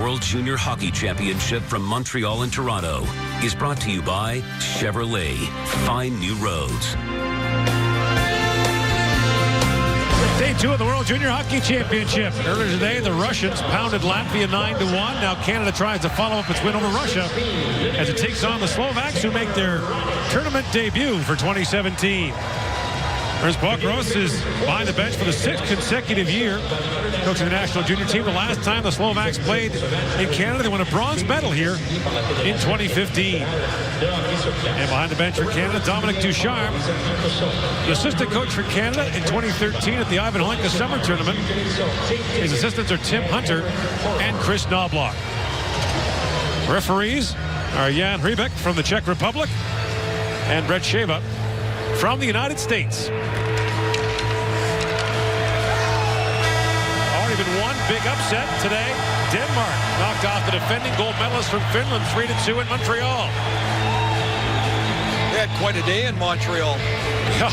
World Junior Hockey Championship from Montreal and Toronto is brought to you by Chevrolet. Find new roads. Day 2 of the World Junior Hockey Championship. Earlier today, the Russians pounded Latvia 9-1. Now Canada tries to follow up its win over Russia as it takes on the Slovaks, who make their tournament debut for 2017. Ernst Bokros is behind the bench for the 6th consecutive year, coaching the national junior team. The last time the Slovaks played in Canada, they won a bronze medal here in 2015. And behind the bench for Canada, Dominic Ducharme, the assistant coach for Canada in 2013 at the Ivan Holinka Summer Tournament. His assistants are Tim Hunter and Chris Knobloch. Referees are Jan Hrebek from the Czech Republic and Brett Sheva from the United States. Already been one big upset today. Denmark knocked off the defending gold medalist from Finland 3-2 in Montreal. They had quite a day in Montreal. Yeah.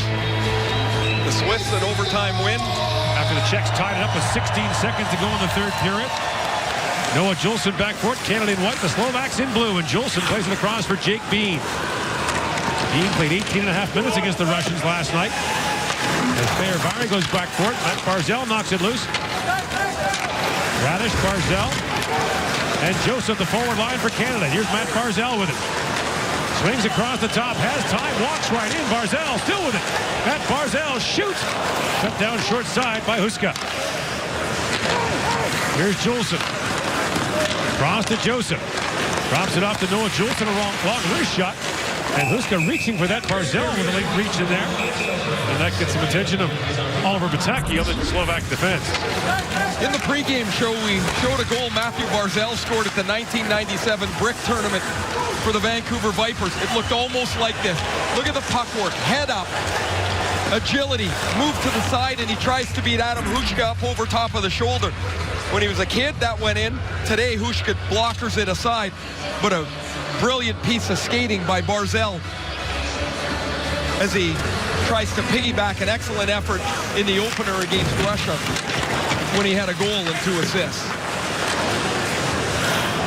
The Swiss an overtime win. After the Czechs tied it up with 16 seconds to go in the third period. Noah Juulsen back for it. Canada in white, the Slovaks in blue, and Juulsen plays it across for Jake Bean. Bean played 18.5 minutes against the Russians last night. As Thayer Barry goes back for it, Matt Barzal knocks it loose. Radish, Barzal, and Joseph, the forward line for Canada. Here's Matt Barzal with it. Swings across the top, has time, walks right in. Barzal still with it. Matt Barzal shoots. Cut down short side by Huska. Here's Juulsen. Cross to Joseph. Drops it off to Noah Juulsen, a long wrist shot. And Huska reaching for that. Barzal with a late reach in there. And that gets some attention of Oliver Bataki of the Slovak defense. In the pregame show, we showed a goal Matthew Barzal scored at the 1997 Brick Tournament for the Vancouver Vipers. It looked almost like this. Look at the puck work. Head up. Agility. Move to the side, and he tries to beat Adam Huska up over top of the shoulder. When he was a kid, that went in. Today, Huska blockers it aside. But a brilliant piece of skating by Barzal as he tries to piggyback an excellent effort in the opener against Russia when he had a goal and 2 assists.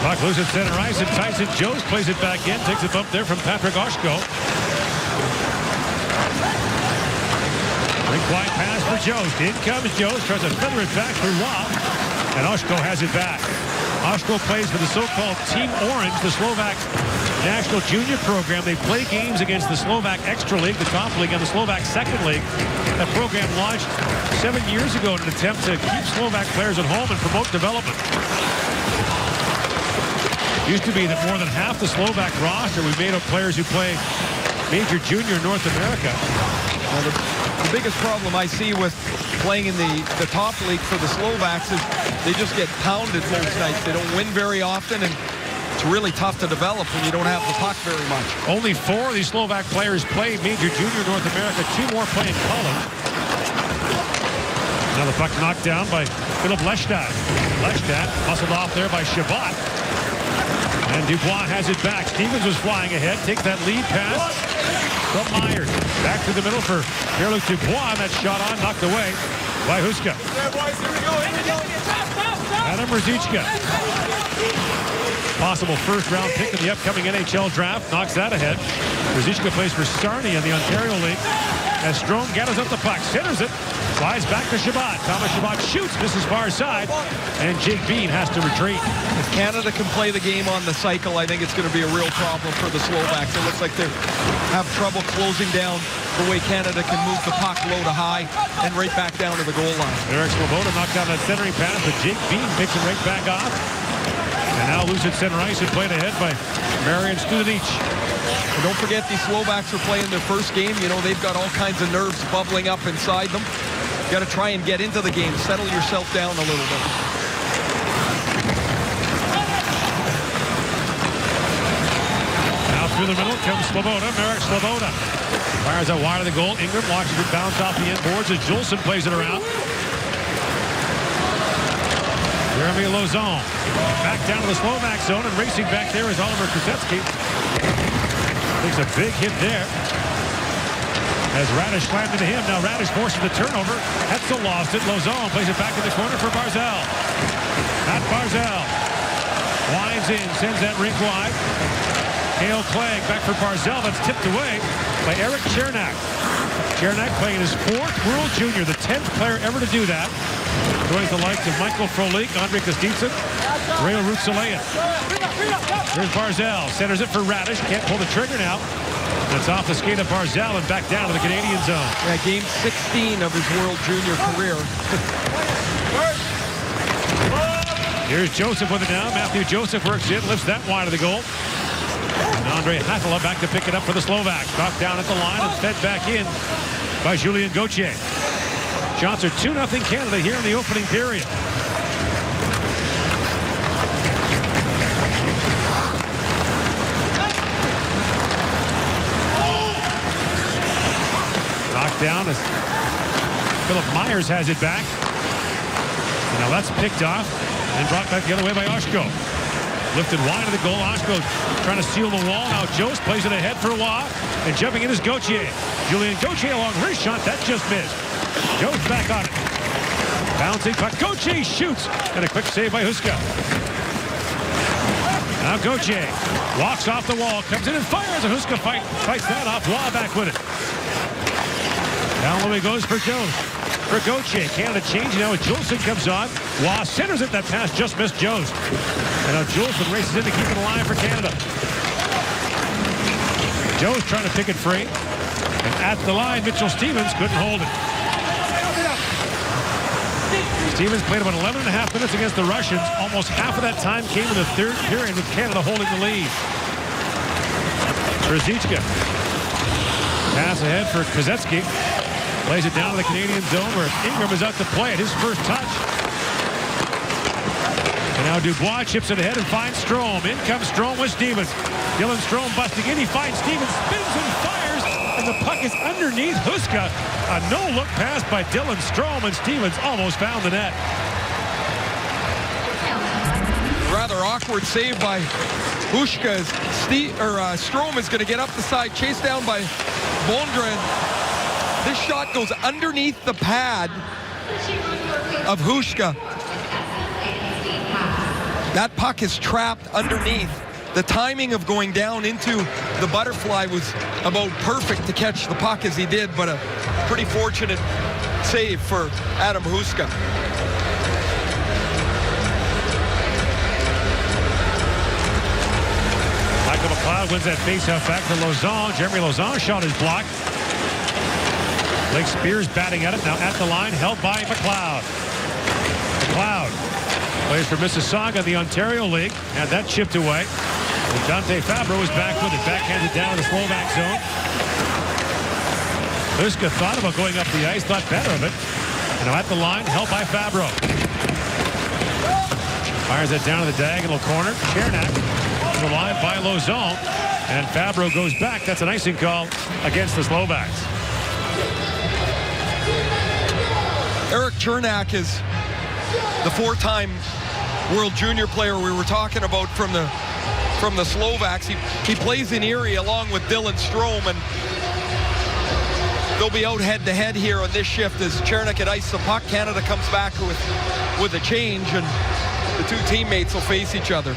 Puck loose at center ice, and Tyson Jost plays it back in. Takes a bump there from Patrick Oshko. Big wide pass for Jost. In comes Jost, tries to feather it back through Waugh, and Oshko has it back. Oshko plays for the so-called Team Orange, the Slovak National Junior Program. They play games against the Slovak Extra League, the top league, and the Slovak Second League. That program launched 7 years ago in an attempt to keep Slovak players at home and promote development. It used to be that more than half the Slovak roster was made of players who play major junior in North America. Well, the biggest problem I see with playing in the top league for the Slovaks is they just get pounded most nights. They don't win very often, and it's really tough to develop when you don't have the puck very much. Only 4 of these Slovak players play major junior North America. 2 more play in college. Now the puck knocked down by Philip Lestad. Lestad muscled off there by Shabbat. And Dubois has it back. Stevens was flying ahead. Takes that lead pass from Myers. Back to the middle for Pierre-Luc Dubois. That shot on, knocked away by Huska. Adam Ruzicka. Possible first-round pick in the upcoming NHL draft. Knocks that ahead. Ruzicka plays for Sarnia in the Ontario League. As Strome gathers up the puck, centers it, slides back to Shabbat. Thomas Shabbat shoots, misses far side, and Jake Bean has to retreat. If Canada can play the game on the cycle, I think it's going to be a real problem for the Slovaks. It looks like they have trouble closing down the way Canada can move the puck low to high and right back down to the goal line. Eric Sloboda knocked down that centering pass, but Jake Bean picks it right back off. And now loose at center ice and played ahead by Marian Studenic. And don't forget, these Slovaks are playing their first game. You know, they've got all kinds of nerves bubbling up inside them. Got to try and get into the game. Settle yourself down a little bit. Now through the middle comes Sloboda. Marek Sloboda fires out wide of the goal. Ingram watches it bounce off the end boards as Juulsen plays it around. Jeremy Lauzon back down to the Slovak zone, and racing back there is Oliver Krasetsky. Takes a big hit there as Radish slammed into him. Now Radish forces the turnover. Hetzel lost it. Lauzon plays it back in the corner for Barzal. Matt Barzal Drives in, sends that rink wide. Cale Clegg back for Barzell. That's tipped away by Eric Chernak. Chernak playing his 4th World Junior, the 10th player ever to do that. Joins the likes of Michael Frolik, Andre Kostitsin, Rayo Rutsalayan. Here's Barzell. Centers it for Radish. Can't pull the trigger now. It's off the skate of Barzell and back down to the Canadian zone. Yeah, game 16 of his World Junior career. Here's Joseph with it now. Matthew Joseph works in, lifts that wide of the goal. And Andre Hatala back to pick it up for the Slovaks. Knocked down at the line and fed back in by Julien Gauthier. Shots are 2-0 Canada here in the opening period. Knocked down as Philip Myers has it back. And now that's picked off and brought back the other way by Oshko. Lifted wide of the goal. Oshko trying to seal the wall. Now Jost plays it ahead for Waugh. And jumping in is Gauthier. Julien Gauthier along wrist shot. That just missed. Jost back on it. Bouncing puck. Gauthier shoots. And a quick save by Huska. Now Gauthier walks off the wall. Comes in and fires. And Huska fights that off. Waugh back with it. Down the way goes for Jost. For Gauthier. Canada changing now as Jolson comes on. Waugh centers it. That pass just missed Jost. And now Jolson races in to keep it alive for Canada. Jost trying to pick it free. And at the line, Mitchell Stevens couldn't hold it. Stevens played about 11 and a half minutes against the Russians. Almost half of that time came in the 3rd period with Canada holding the lead. Ruzicka. Pass ahead for Kozetski. Plays it down to the Canadian zone where Ingram is out to play it. His first touch. And now Dubois chips it ahead and finds Strome. In comes Strome with Stevens. Dylan Strome busting in. He finds Stevens, spins and fires. And the puck is underneath Huska. A no-look pass by Dylan Strome, and Stevens almost found the net. Rather awkward save by Huska. Strome is going to get up the side, chased down by Bondren. This shot goes underneath the pad of Huska. That puck is trapped underneath. The timing of going down into the butterfly was about perfect to catch the puck as he did, but a pretty fortunate save for Adam Huska. Michael McLeod wins that faceoff back to Lauzon. Jeremy Lauzon shot his block. Blake Spears batting at it. Now at the line, held by McLeod. McLeod plays for Mississauga in the Ontario League. Had that chipped away. And Dante Fabro was back with it. Backhanded down the Slovak zone. Huska thought about going up the ice, thought better of it. And now at the line, held by Fabro. Fires it down to the diagonal corner. Chernak alive by Lauzon. And Fabro goes back. That's an icing call against the Slovaks. Eric Chernak is the 4-time World Junior player we were talking about from the Slovaks. He plays in Erie along with Dylan Strome, and they'll be out head-to-head here on this shift as Chernak had iced the puck. Canada comes back with a change, and the two teammates will face each other.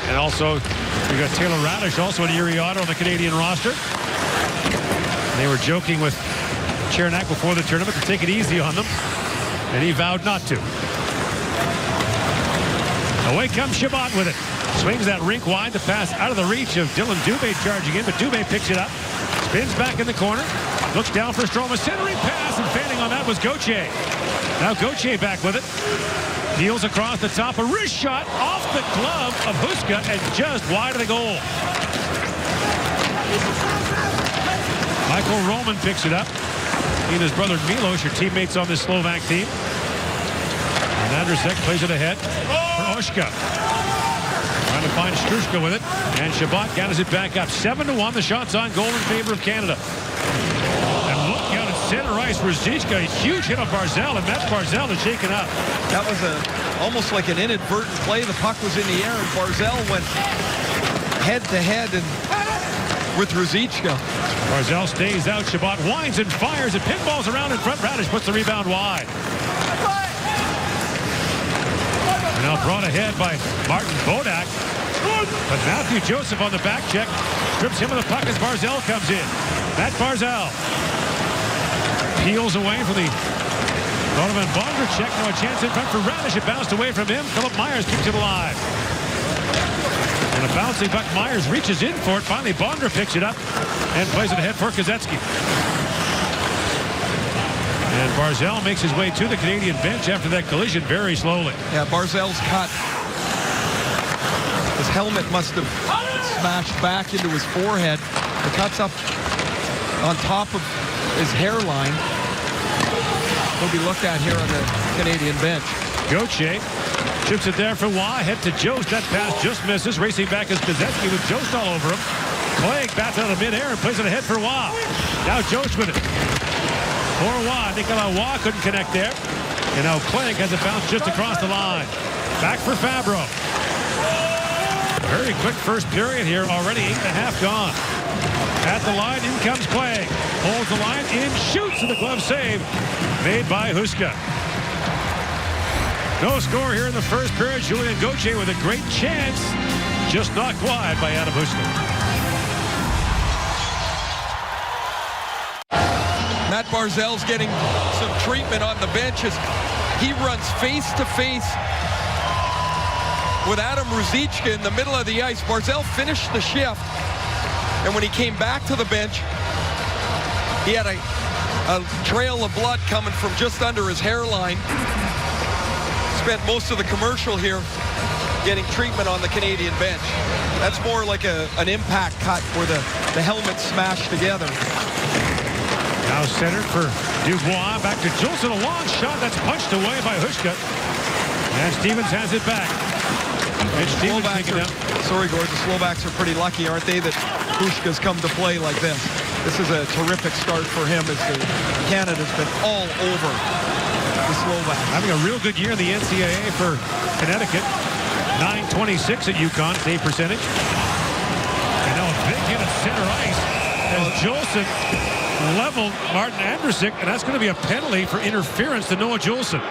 And also, we got Taylor Radish, also an Erie Otter on the Canadian roster. And they were joking with Chernak before the tournament to take it easy on them, and he vowed not to. Away comes Chabot with it. Swings that rink wide to pass out of the reach of Dylan Dubé charging in, but Dubé picks it up. Spins back in the corner. Looks down for Strome. A centering pass, and fanning on that was Gauthier. Now Gauthier back with it. Deals across the top. A wrist shot off the glove of Huska and just wide of the goal. Michael Roman picks it up. He and his brother Milos are teammates on this Slovak team. And Andrzejczyk plays it ahead for Oshka. Trying to find Strushka with it. And Chabot gathers it back up. 7-1. The shot's on goal in favor of Canada. And look out at center ice. Ruzicka, a huge hit on Barzell, and Matt Barzell is shaken up. That was almost like an inadvertent play. The puck was in the air, and Barzell went head-to-head and with Ruzicka. Barzell stays out. Chabot winds and fires. It pinballs around in front. Radish puts the rebound wide. Now brought ahead by Martin Bodak. But Matthew Joseph on the back check strips him of the puck as Barzal comes in. Matt Barzal peels away from the Donovan Bondra check. Now a chance in front for Radish. It bounced away from him. Philip Myers keeps it alive. And a bouncing puck. Myers reaches in for it. Finally, Bondra picks it up and plays it ahead for Kozetzky. And Barzal makes his way to the Canadian bench after that collision very slowly. Yeah, Barzal's cut. His helmet must have smashed back into his forehead. The cut's up on top of his hairline. He'll be looked at here on the Canadian bench. Gauthier chips it there for Waugh. Head to Jost. That pass just misses. Racing back is Kozetzky with Jost all over him. Clegg bats out of midair and plays it ahead for Waugh. Now Jost with it. For Waugh. Nicolas Waugh couldn't connect there. And now Clegg has it bounced just across the line. Back for Fabro. Very quick first period here. Already 8.5 gone. At the line, in comes Clegg. Holds the line, in, shoots, and the glove save made by Huska. No score here in the first period. Julien Gauthier with a great chance. Just knocked wide by Adam Huska. Matt Barzal's getting some treatment on the bench as he runs face-to-face with Adam Ruzicka in the middle of the ice. Barzal finished the shift, and when he came back to the bench, he had a trail of blood coming from just under his hairline. Spent most of the commercial here getting treatment on the Canadian bench. That's more like an impact cut where the helmets smashed together. Now centered for Dubois. Back to Jolson. A long shot that's punched away by Huska. And Stevens has it back. Sorry, Gord, the Slovaks are pretty lucky, aren't they, that Huska's come to play like this. This is a terrific start for him as Canada's been all over the Slovaks. Having a real good year in the NCAA for Connecticut. 926 at UConn, save percentage. And now a big hit at center ice as Jolson leveled Martin Andrusik, and that's going to be a penalty for interference to Noah Jolson.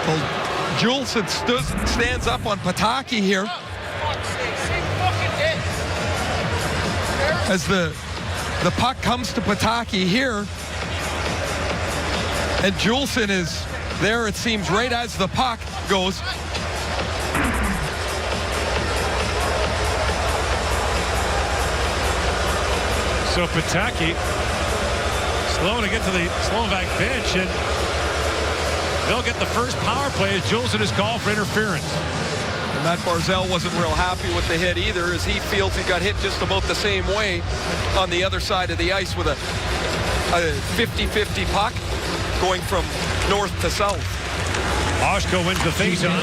Well, Jolson stands up on Pataki here as the puck comes to Pataki here, and Jolson is there, it seems, right as the puck goes. So Pataki slow to get to the Slovak bench, and they'll get the first power play as Jolson is called for interference. And Matt Barzal wasn't real happy with the hit either, as he feels he got hit just about the same way on the other side of the ice with a 50-50 puck going from north to south. Oshko wins the face-on,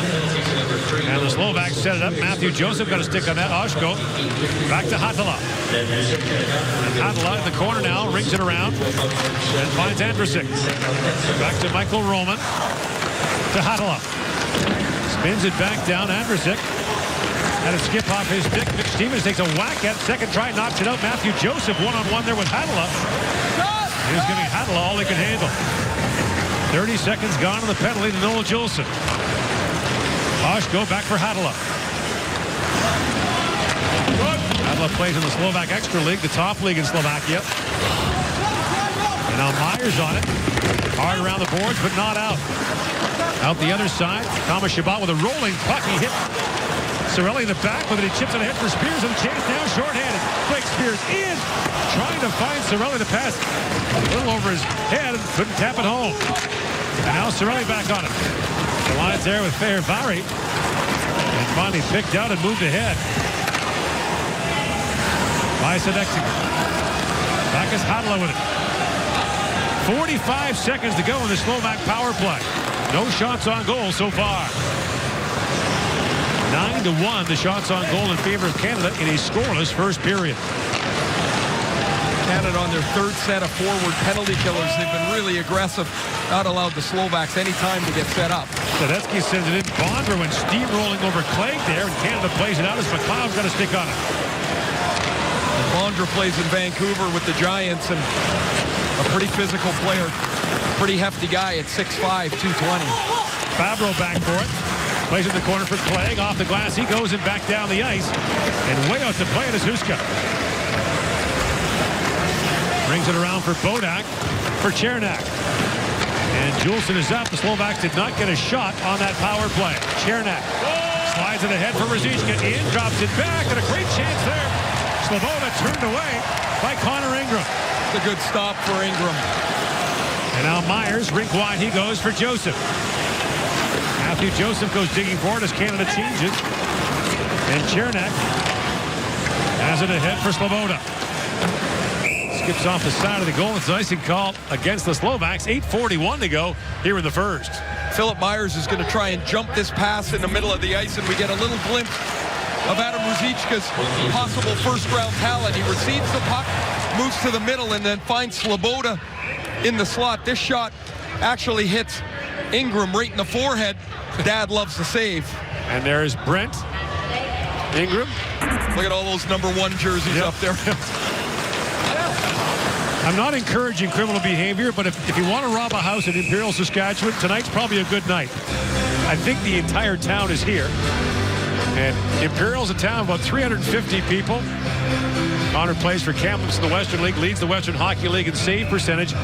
and the Slovaks set it up. Matthew Joseph got a stick on that. Oshko back to Hattala. And Hattala in the corner now, rings it around, and finds Andrusik. Back to Michael Roman, to Hattala. Spins it back down, Andrusik. Had it skip off his stick. Mitch Stevens takes a whack at second try, knocks it out. Matthew Joseph one-on-one there with Hattala. He's giving Hattala all he can handle. 30 seconds gone on the penalty to Noah Jolson. Oshko back for Hattala. Hattala plays in the Slovak Extra League, the top league in Slovakia. And now Myers on it. Hard around the boards, but not out. Out the other side, Thomas Chabot with a rolling puck. He hit Cirelli in the back with it. He chips it ahead for Spears, and a chance now, shorthanded. Blake Spears in, trying to find Cirelli to pass a little over his head and couldn't tap it home. And now Cirelli back on it. The line's there with Fehervari. And finally picked out and moved ahead. By Sadexi. Back is Hattala with it. 45 seconds to go in the Slovak power play. No shots on goal so far. 9-1, the shots on goal in favor of Canada in a scoreless first period. Canada on their third set of forward penalty killers. They've been really aggressive, not allowed the Slovaks any time to get set up. Sadetsky sends it in. Bondra went steamrolling over Clegg there, and Canada plays it out as McLeod's got a stick on it. And Bondra plays in Vancouver with the Giants, and a pretty physical player, pretty hefty guy at 6'5", 220. Fabro back for it. Plays in the corner for Clegg. Off the glass he goes and back down the ice. And way out to play it is Huska. Brings it around for Bodak for Chernak. And Juleson is up. The Slovaks did not get a shot on that power play. Chernak slides it ahead for Ruzicka. In, drops it back, and a great chance there. Sloboda turned away by Connor Ingram. It's a good stop for Ingram. And now Myers, rink wide he goes for Joseph. Matthew Joseph goes digging forward as Canada changes. And Chernak has it ahead for Sloboda. Skips off the side of the goal. It's an icing call against the Slovaks. 8:41 to go here in the first. Philip Myers is going to try and jump this pass in the middle of the ice, and we get a little glimpse of Adam Ruzicka's possible first-round talent. He receives the puck, moves to the middle, and then finds Sloboda in the slot. This shot actually hits Ingram right in the forehead. Dad loves the save. And there's Brent Ingram. Look at all those #1 jerseys up there. I'm not encouraging criminal behavior, but if you want to rob a house in Imperial, Saskatchewan, tonight's probably a good night. I think the entire town is here. And Imperial's a town of about 350 people. Connor plays for Kamloops in the Western League, leads the Western Hockey League in save percentage.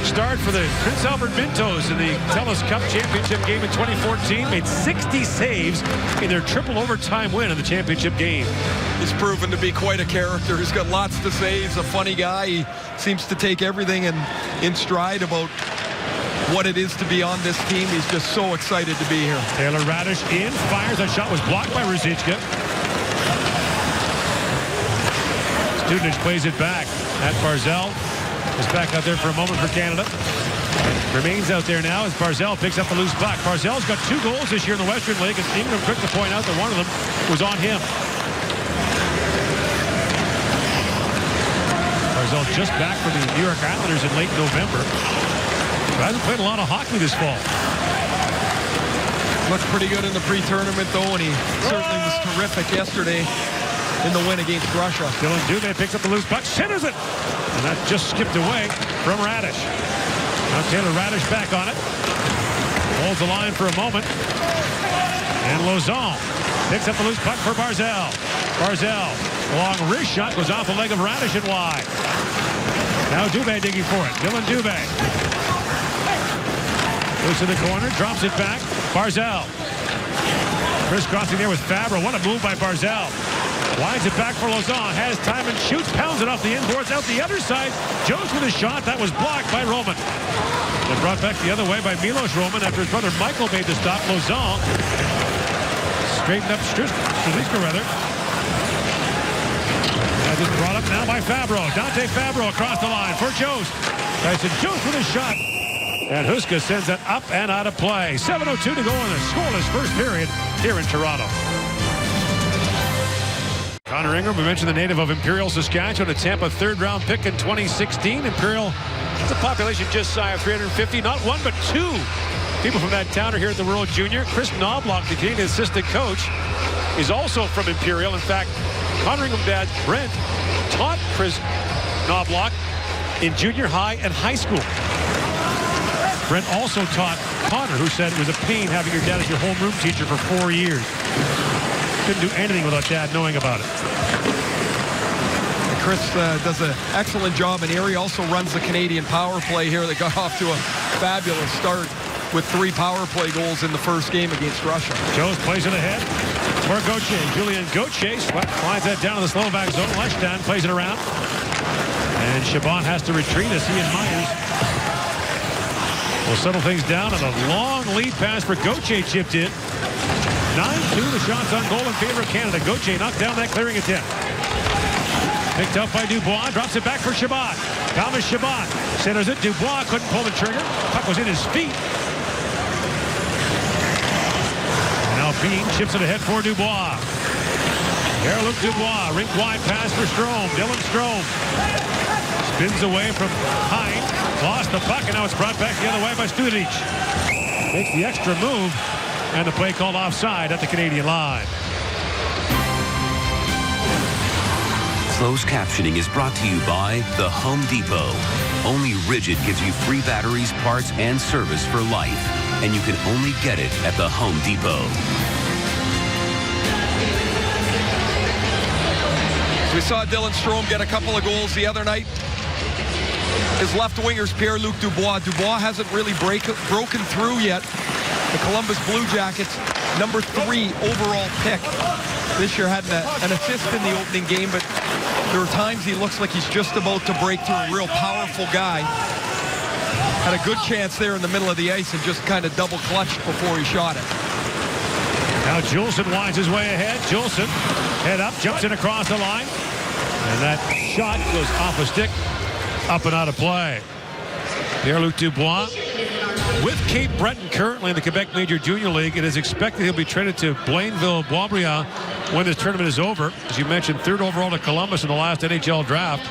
Starred for the Prince Albert Mintos in the TELUS Cup Championship game in 2014. Made 60 saves in their triple overtime win in the championship game. He's proven to be quite a character. He's got lots to say. He's a funny guy. He seems to take everything in stride about what it is to be on this team. He's just so excited to be here. Taylor Radish in, fires. That shot was blocked by Ruzicka. Studnich plays it back. Matt Barzal is back out there for a moment for Canada. Remains out there now as Barzal picks up the loose puck. Barzal's got 2 goals this year in the Western League, and Ingram quick to point out that one of them was on him. Barzal just back from the New York Islanders in late November. But hasn't played a lot of hockey this fall. Looked pretty good in the pre-tournament, though, and he certainly was terrific yesterday in the win against Russia. Dylan Dubé picks up the loose puck, centers it, and that just skipped away from Radish. Now Taylor Radish back on it. Holds the line for a moment. And Lauzon picks up the loose puck for Barzal. Barzal, long wrist shot, goes off the leg of Radish and wide. Now Dubé digging for it. Dylan Dubé. Goes to the corner, drops it back. Barzal. Crisscrossing there with Fabro. What a move by Barzal. Winds it back for Lauzon. Has time and shoots. Pounds it off the inboards. Out the other side. Jones with a shot. That was blocked by Roman. And brought back the other way by Milos Roman after his brother Michael made the stop. Lauzon straightened up Strzelecka rather. As it's brought up now by Fabro. Dante Fabro across the line for Jost. Tyson Jost with a shot. And Huska sends it up and out of play. 7:02 to go in the scoreless first period here in Toronto. Connor Ingram, we mentioned the native of Imperial, Saskatchewan, a Tampa third-round pick in 2016. Imperial has a population just shy of 350. Not one, but 2 people from that town are here at the World Junior. Chris Knobloch, the Canadian assistant coach, is also from Imperial. In fact, Connor Ingram's dad, Brent, taught Chris Knobloch in junior high and high school. Brent also taught Connor, who said it was a pain having your dad as your homeroom teacher for 4 years. Couldn't do anything without Dad knowing about it. Chris does an excellent job in here. He also runs the Canadian power play here that got off to a fabulous start with 3 power play goals in the first game against Russia. Jones plays it ahead for Gauthier. Julian Gauthier slides that down to the Slovak zone. Lechtan plays it around. And Chabot has to retreat as he and Myers will settle things down. And a long lead pass for Gauthier chipped in. 9-2, the shots on goal in favor of Canada. Gauthier knocked down that clearing attempt. Picked up by Dubois, drops it back for Chabot. Thomas Chabot centers it. Dubois couldn't pull the trigger. Puck was in his feet. Now Bean chips it ahead for Dubois. Pierre-Luc Dubois, rink wide pass for Strome. Dylan Strome spins away from Hine. Lost the puck, and now it's brought back the other way by Studnich. Makes the extra move. And the play called offside at the Canadian line. Closed captioning is brought to you by The Home Depot. Only Rigid gives you free batteries, parts, and service for life. And you can only get it at The Home Depot. We saw Dylan Strome get a couple of goals the other night. His left wingers, Pierre-Luc Dubois. Dubois hasn't really broken through yet. The Columbus Blue Jackets, number 3 overall pick. This year had an assist in the opening game, but there are times he looks like he's just about to break through. A real powerful guy. Had a good chance there in the middle of the ice and just kind of double clutched before he shot it. Now Juleson winds his way ahead. Juleson, head up, jumps in across the line. And that shot goes off a stick, up and out of play. Pierre-Luc Dubois. With Cape Breton currently in the Quebec Major Junior League, it is expected he'll be traded to Blainville-Boisbriand when this tournament is over. As you mentioned, 3rd overall to Columbus in the last NHL draft.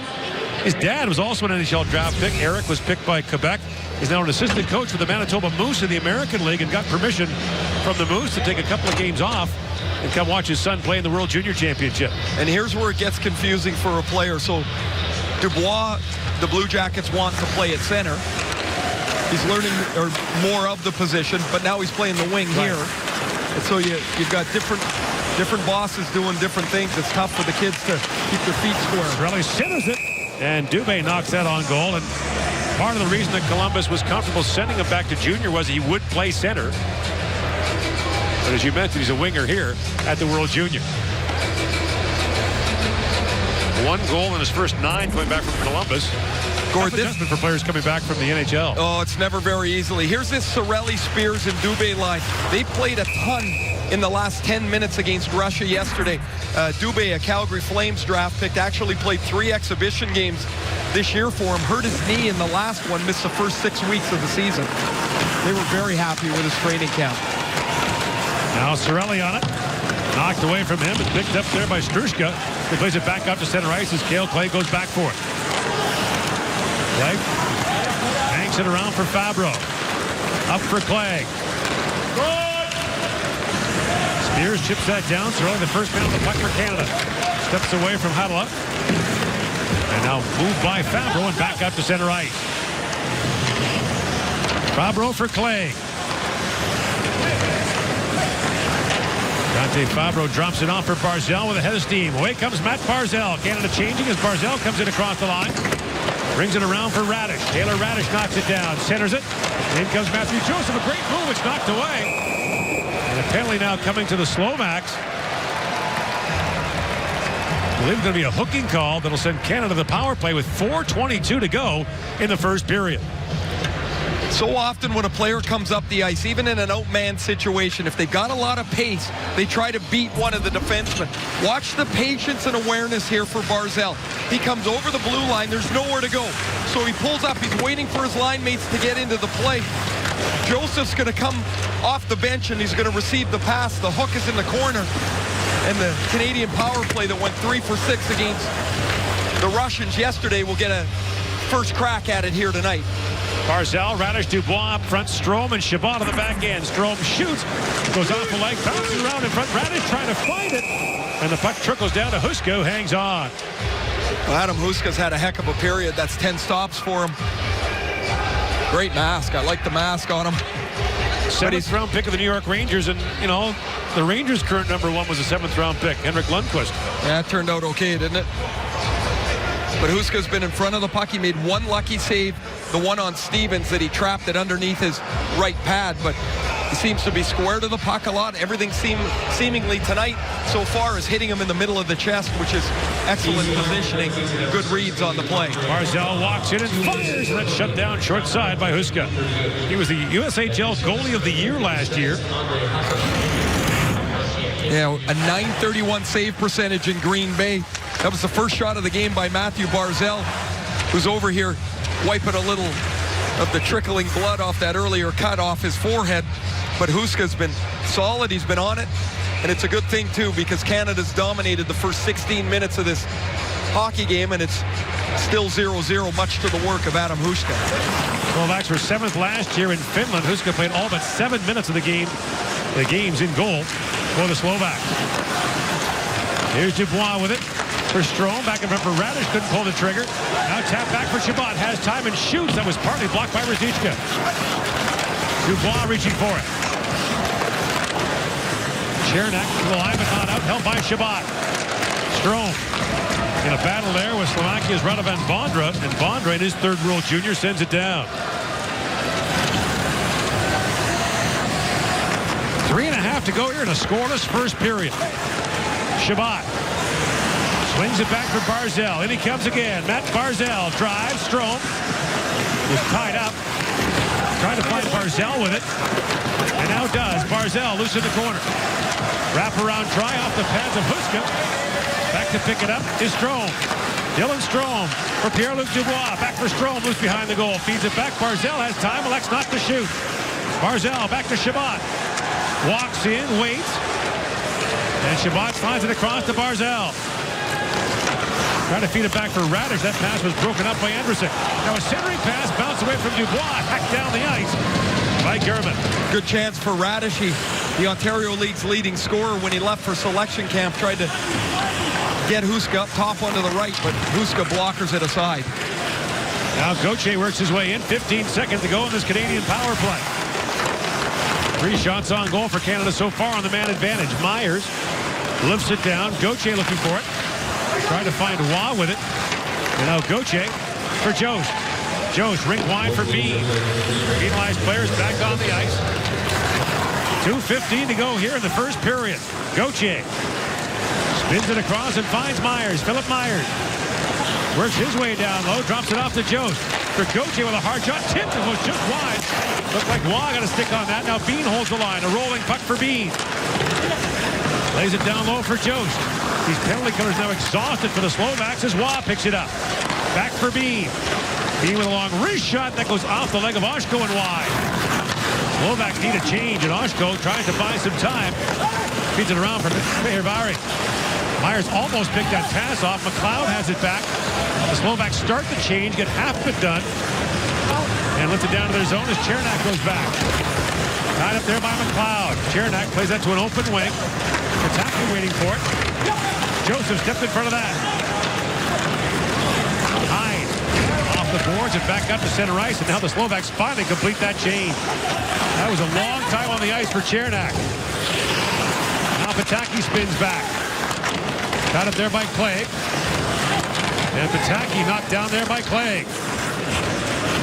His dad was also an NHL draft pick. Eric was picked by Quebec. He's now an assistant coach for the Manitoba Moose in the American League and got permission from the Moose to take a couple of games off and come watch his son play in the World Junior Championship. And here's where it gets confusing for a player. So Dubois, the Blue Jackets want to play at center. He's learning more of the position, but now he's playing the wing here. And so you've got different bosses doing different things. It's tough for the kids to keep their feet square. Really centers it, and Dubé knocks that on goal. And part of the reason that Columbus was comfortable sending him back to junior was he would play center. But as you mentioned, he's a winger here at the World Junior. 1 goal in his first 9 coming back from Columbus. Gord, this adjustment for players coming back from the NHL. Oh, it's never very easily. Here's this Cirelli, Spears, and Dubé line. They played a ton in the last 10 minutes against Russia yesterday. Dubé, a Calgary Flames draft pick, actually played 3 exhibition games this year for him. Hurt his knee in the last one, missed the first 6 weeks of the season. They were very happy with his training camp. Now Cirelli on it. Knocked away from him. It's picked up there by Strushka. He plays it back up to center ice as Cale Clay goes back for it. Clay hangs it around for Fabro. Up for Clay. Spears chips that down. Cirelli, the first man on the puck for Canada. Steps away from Hadala. And now moved by Fabro and back out to center ice. Fabro for Clay. Dante Fabro drops it off for Barzal with a head of steam. Away comes Matt Barzal. Canada changing as Barzal comes in across the line. Brings it around for Radish. Taylor Radish knocks it down. Centers it. In comes Matthew Joseph. A great move. It's knocked away. And a penalty now coming to the Slovaks. I believe it's going to be a hooking call that'll send Canada to the power play with 4:22 to go in the first period. So often when a player comes up the ice, even in an outman situation, if they've got a lot of pace, they try to beat one of the defensemen. Watch the patience and awareness here for Barzal. He comes over the blue line. There's nowhere to go. So he pulls up. He's waiting for his line mates to get into the play. Joseph's going to come off the bench, and he's going to receive the pass. The hook is in the corner. And the Canadian power play that went 3 for 6 against the Russians yesterday will get a first crack at it here tonight. Barzal, Radish, Dubois up front, Strome and Chabot on the back end. Strome shoots, goes off the leg, bounces around in front. Radish trying to find it, and the puck trickles down to Huska, who hangs on. Well, Adam Huska's had a heck of a period. That's 10 stops for him. Great mask. I like the mask on him. 7th round pick of the New York Rangers, and you know the Rangers' current number 1 was a 7th round pick, Henrik Lundqvist. Yeah, it turned out okay, didn't it? But Huska's been in front of the puck. He made one lucky save, the one on Stevens that he trapped it underneath his right pad, but he seems to be square to the puck a lot. Everything seemingly tonight so far is hitting him in the middle of the chest, which is excellent positioning. Good reads on the play. Barzal walks in and fires, and that's shut down short side by Huska. He was the USHL goalie of the year last year. Yeah, a .931 save percentage in Green Bay. That was the first shot of the game by Matthew Barzal, who's over here wiping a little of the trickling blood off that earlier cut off his forehead. But Huska's been solid. He's been on it. And it's a good thing, too, because Canada's dominated the first 16 minutes of this hockey game, and it's still 0-0, much to the work of Adam Huska. Slovaks were 7th last year in Finland. Huska played all but 7 minutes of the games in goal for the Slovaks. Here's Dubois with it for Strome. Back in front for Radish. Couldn't pull the trigger. Now tap back for Chabot. Has time and shoots. That was partly blocked by Ruzicka. Dubois reaching for it. Chernak alive but not out. Held by Chabot. Strome. In a battle there with Slovakia's Radovan Vondra, and Vondra in his third World Junior sends it down. 3.5 to go here in a scoreless first period. Shabbat swings it back for Barzal. In he comes again. Matt Barzal drives. Strome was tied up. Trying to find Barzal with it. And now does. Barzal loose in the corner. Wrap around try off the pads of Huska. Back to pick it up is Strome. Dylan Strome for Pierre-Luc Dubois. Back for Strome, loose behind the goal. Feeds it back. Barzal has time. Elects not to shoot. Barzal back to Shabbat. Walks in, waits. And Shabbat slides it across to Barzal. Trying to feed it back for Radish. That pass was broken up by Anderson. Now a centering pass bounced away from Dubois. Hacked down the ice by German. Good chance for Radish. The Ontario League's leading scorer when he left for selection camp, tried to get Huska up top onto the right, but Huska blockers it aside. Now Gauthier works his way in. 15 seconds to go in this Canadian power play. 3 shots on goal for Canada so far on the man advantage. Myers lifts it down. Gauthier looking for it. Trying to find Waugh with it. And now Gauthier for Jost. Jost rink wide for Bean. Penalized players back on the ice. 2:15 to go here in the first period. Gauthier spins it across and finds Myers. Philip Myers works his way down low. Drops it off to Jost. For Gauthier with a hard shot. Tipped and was just wide. Looked like Waugh got a stick on that. Now Bean holds the line. A rolling puck for Bean. Lays it down low for Jost. These penalty killers now exhausted for the Slovaks as Waugh picks it up. Back for Bean. Bean with a long wrist shot that goes off the leg of Oshko and wide. Slovaks need a change, and Oshko tries to buy some time. Feeds it around for Mehirvari. Myers almost picked that pass off. McLeod has it back. The Slovaks start the change, get half of it done, and lift it down to their zone as Chernak goes back. Tied up there by McLeod. Chernak plays that to an open wing. Pataki waiting for it. Joseph stepped in front of that. Hine off the boards and back up to center ice, and now the Slovaks finally complete that change. That was a long time on the ice for Chernak. Now Pataki spins back. Got up there by Clegg. And Pataki knocked down there by Clegg.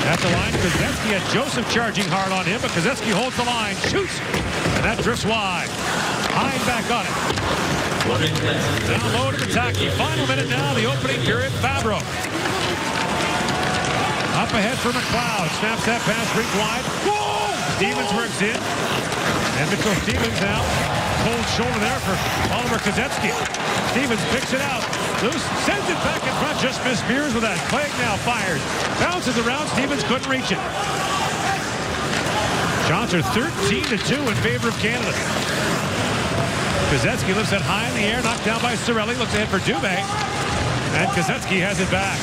At the line, Kozetzky had Joseph charging hard on him, but Kozetzky holds the line, shoots, and that drifts wide. Hine back on it. Down low to Pataki. Final minute now, the opening period. Fabro. Up ahead for McLeod. Snaps that pass, rink wide. Whoa! Stevens works in. And Mitchell Stevens now. Cold shoulder there for Oliver Kozetzky. Stevens picks it out. Loose, sends it back in front. Just missed Spears with that. Clegg now fires. Bounces around. Stevens couldn't reach it. Shots are 13-2 in favor of Canada. Kozetzky lifts it high in the air. Knocked down by Cirelli. Looks ahead for Dubé. And Kozetzky has it back.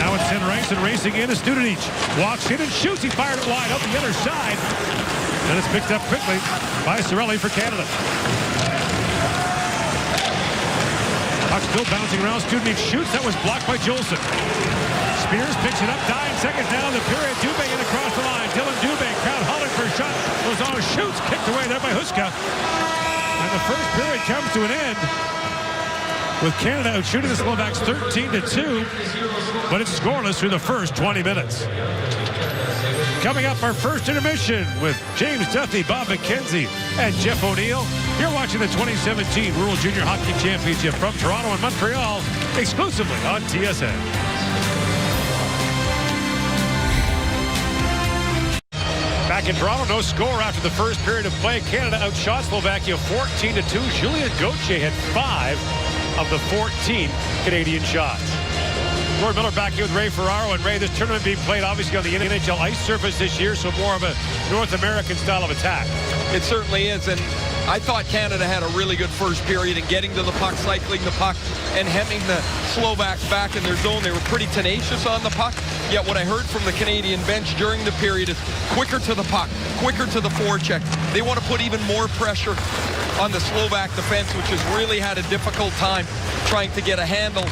Now it's center ice and racing in is Studenic. Walks in and shoots. He fired it wide out the other side. And it's picked up quickly by Cirelli for Canada. Puck still bouncing around. Studenic shoots. That was blocked by Jolson. Spears picks it up. 9 seconds now in the period. Dubé in across the line. Dylan Dubé. Crowd hollering for a shot. Lozano shoots. Kicked away there by Huska. And the first period comes to an end with Canada out shooting the Slovaks 13-2. But it's scoreless through the first 20 minutes. Coming up, our first intermission with James Duthie, Bob McKenzie, and Jeff O'Neill. You're watching the 2017 World Junior Hockey Championship from Toronto and Montreal, exclusively on TSN. Back in Toronto, no score after the first period of play. Canada outshot Slovakia 14-2. Julien Gauthier had 5 of the 14 Canadian shots. Roy Miller back here with Ray Ferraro. And Ray, this tournament being played obviously on the NHL ice surface this year, so more of a North American style of attack. It certainly is, and I thought Canada had a really good first period in getting to the puck, cycling the puck, and hemming the Slovaks back in their zone. They were pretty tenacious on the puck, yet what I heard from the Canadian bench during the period is quicker to the puck, quicker to the forecheck. They want to put even more pressure on the Slovak defense, which has really had a difficult time trying to get a handle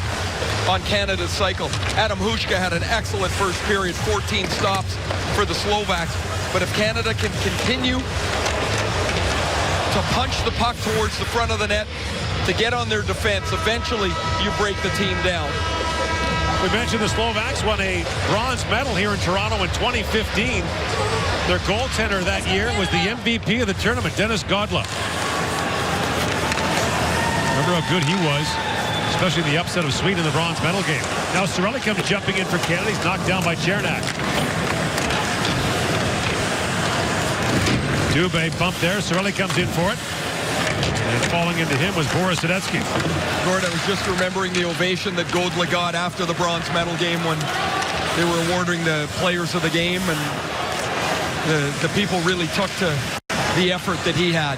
on Canada's cycle. Adam Huska had an excellent first period, 14 stops for the Slovaks. But if Canada can continue to punch the puck towards the front of the net, to get on their defense. Eventually, you break the team down. We mentioned the Slovaks won a bronze medal here in Toronto in 2015. Their goaltender that year was the MVP of the tournament, Dennis Godla. Remember how good he was, especially the upset of Sweden in the bronze medal game. Now Cirelli comes jumping in for Canada. He's knocked down by Chernak. Dubé bumped there. Cirelli comes in for it. And falling into him was Boris Sadetsky. Gord, I was just remembering the ovation that Godla got after the bronze medal game when they were awarding the players of the game, and the people really took to the effort that he had.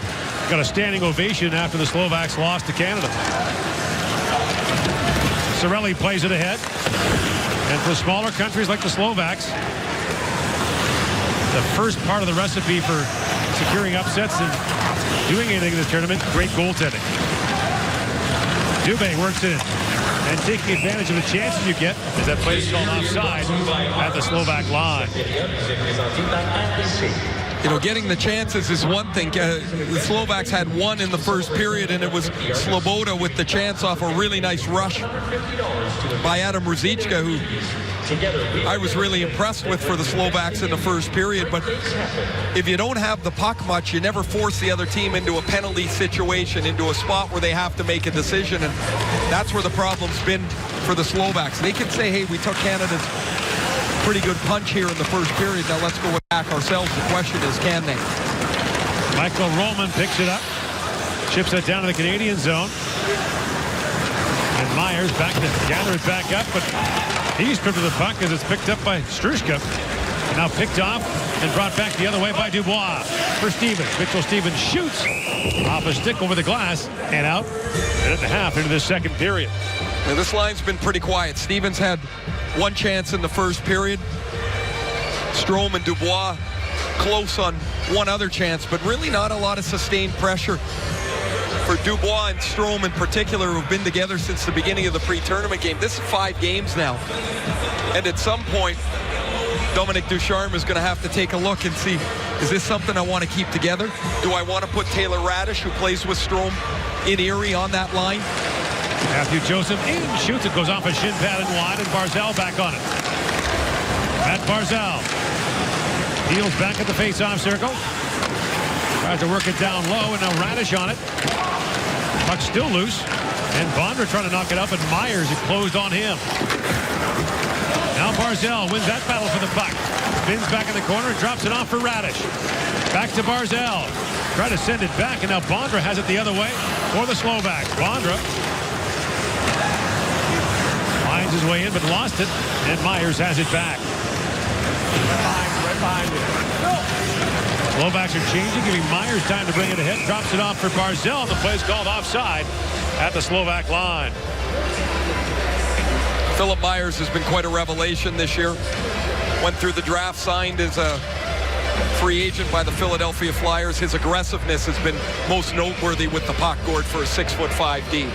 Got a standing ovation after the Slovaks lost to Canada. Cirelli plays it ahead. And for smaller countries like the Slovaks, the first part of the recipe for securing upsets and doing anything in this tournament, great goaltending. Dubé works it in. And taking advantage of the chances you get as that play is called offside at the Slovak line. You know, getting the chances is one thing. The Slovaks had one in the first period, and it was Sloboda with the chance off a really nice rush by Adam Ruzicka, who I was really impressed with for the Slovaks in the first period. But if you don't have the puck much, you never force the other team into a penalty situation, into a spot where they have to make a decision. And that's where the problem's been for the Slovaks. They can say, hey, we took Canada's pretty good punch here in the first period. Now let's go back ourselves. The question is, can they? Michael Roman picks it up. Chips it down to the Canadian zone. And Myers back to gather it back up, but he's stripped of the puck as it's picked up by Strushka. Now picked off and brought back the other way by Dubois. For Stevens. Mitchell Stevens shoots off a stick over the glass and out. And at the half into the second period. Now this line's been pretty quiet. Stevens had one chance in the first period. Strome and Dubois close on one other chance, but really not a lot of sustained pressure for Dubois and Strome in particular, who've been together since the beginning of the pre-tournament game. This is 5 games now. And at some point, Dominic Ducharme is going to have to take a look and see, is this something I want to keep together? Do I want to put Taylor Radish, who plays with Strome, in Erie on that line? Matthew Joseph in, shoots it, goes off a shin pad and wide, and Barzal back on it. Matt Barzal deals back at the face-off circle. Tries to work it down low, and now Radish on it. Puck still loose, and Bondra trying to knock it up, and Myers is closed on him. Now Barzal wins that battle for the puck. Spins back in the corner and drops it off for Radish. Back to Barzal. Try to send it back, and now Bondra has it the other way for the Slovaks. Bondra finds his way in, but lost it, and Myers has it back. Right behind it. Slovaks are changing, giving Myers time to bring it ahead. Drops it off for Barzal, and the play is called offside at the Slovak line. Philip Myers has been quite a revelation this year. Went through the draft, signed as a free agent by the Philadelphia Flyers. His aggressiveness has been most noteworthy with the puck, Gord, for a 6'5" D.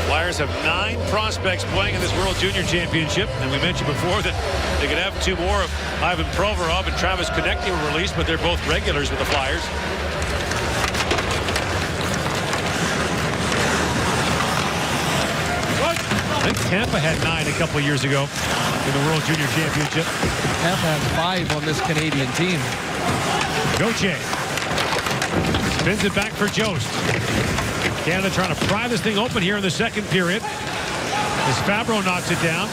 Flyers have 9 prospects playing in this World Junior Championship, and we mentioned before that they could have 2 more of Ivan Provorov and Travis Konecny were released, but they're both regulars with the Flyers. I think Tampa had 9 a couple of years ago in the World Junior Championship. Tampa has 5 on this Canadian team. Gauthier spins it back for Jost. Canada trying to pry this thing open here in the second period. As Fabro knocks it down.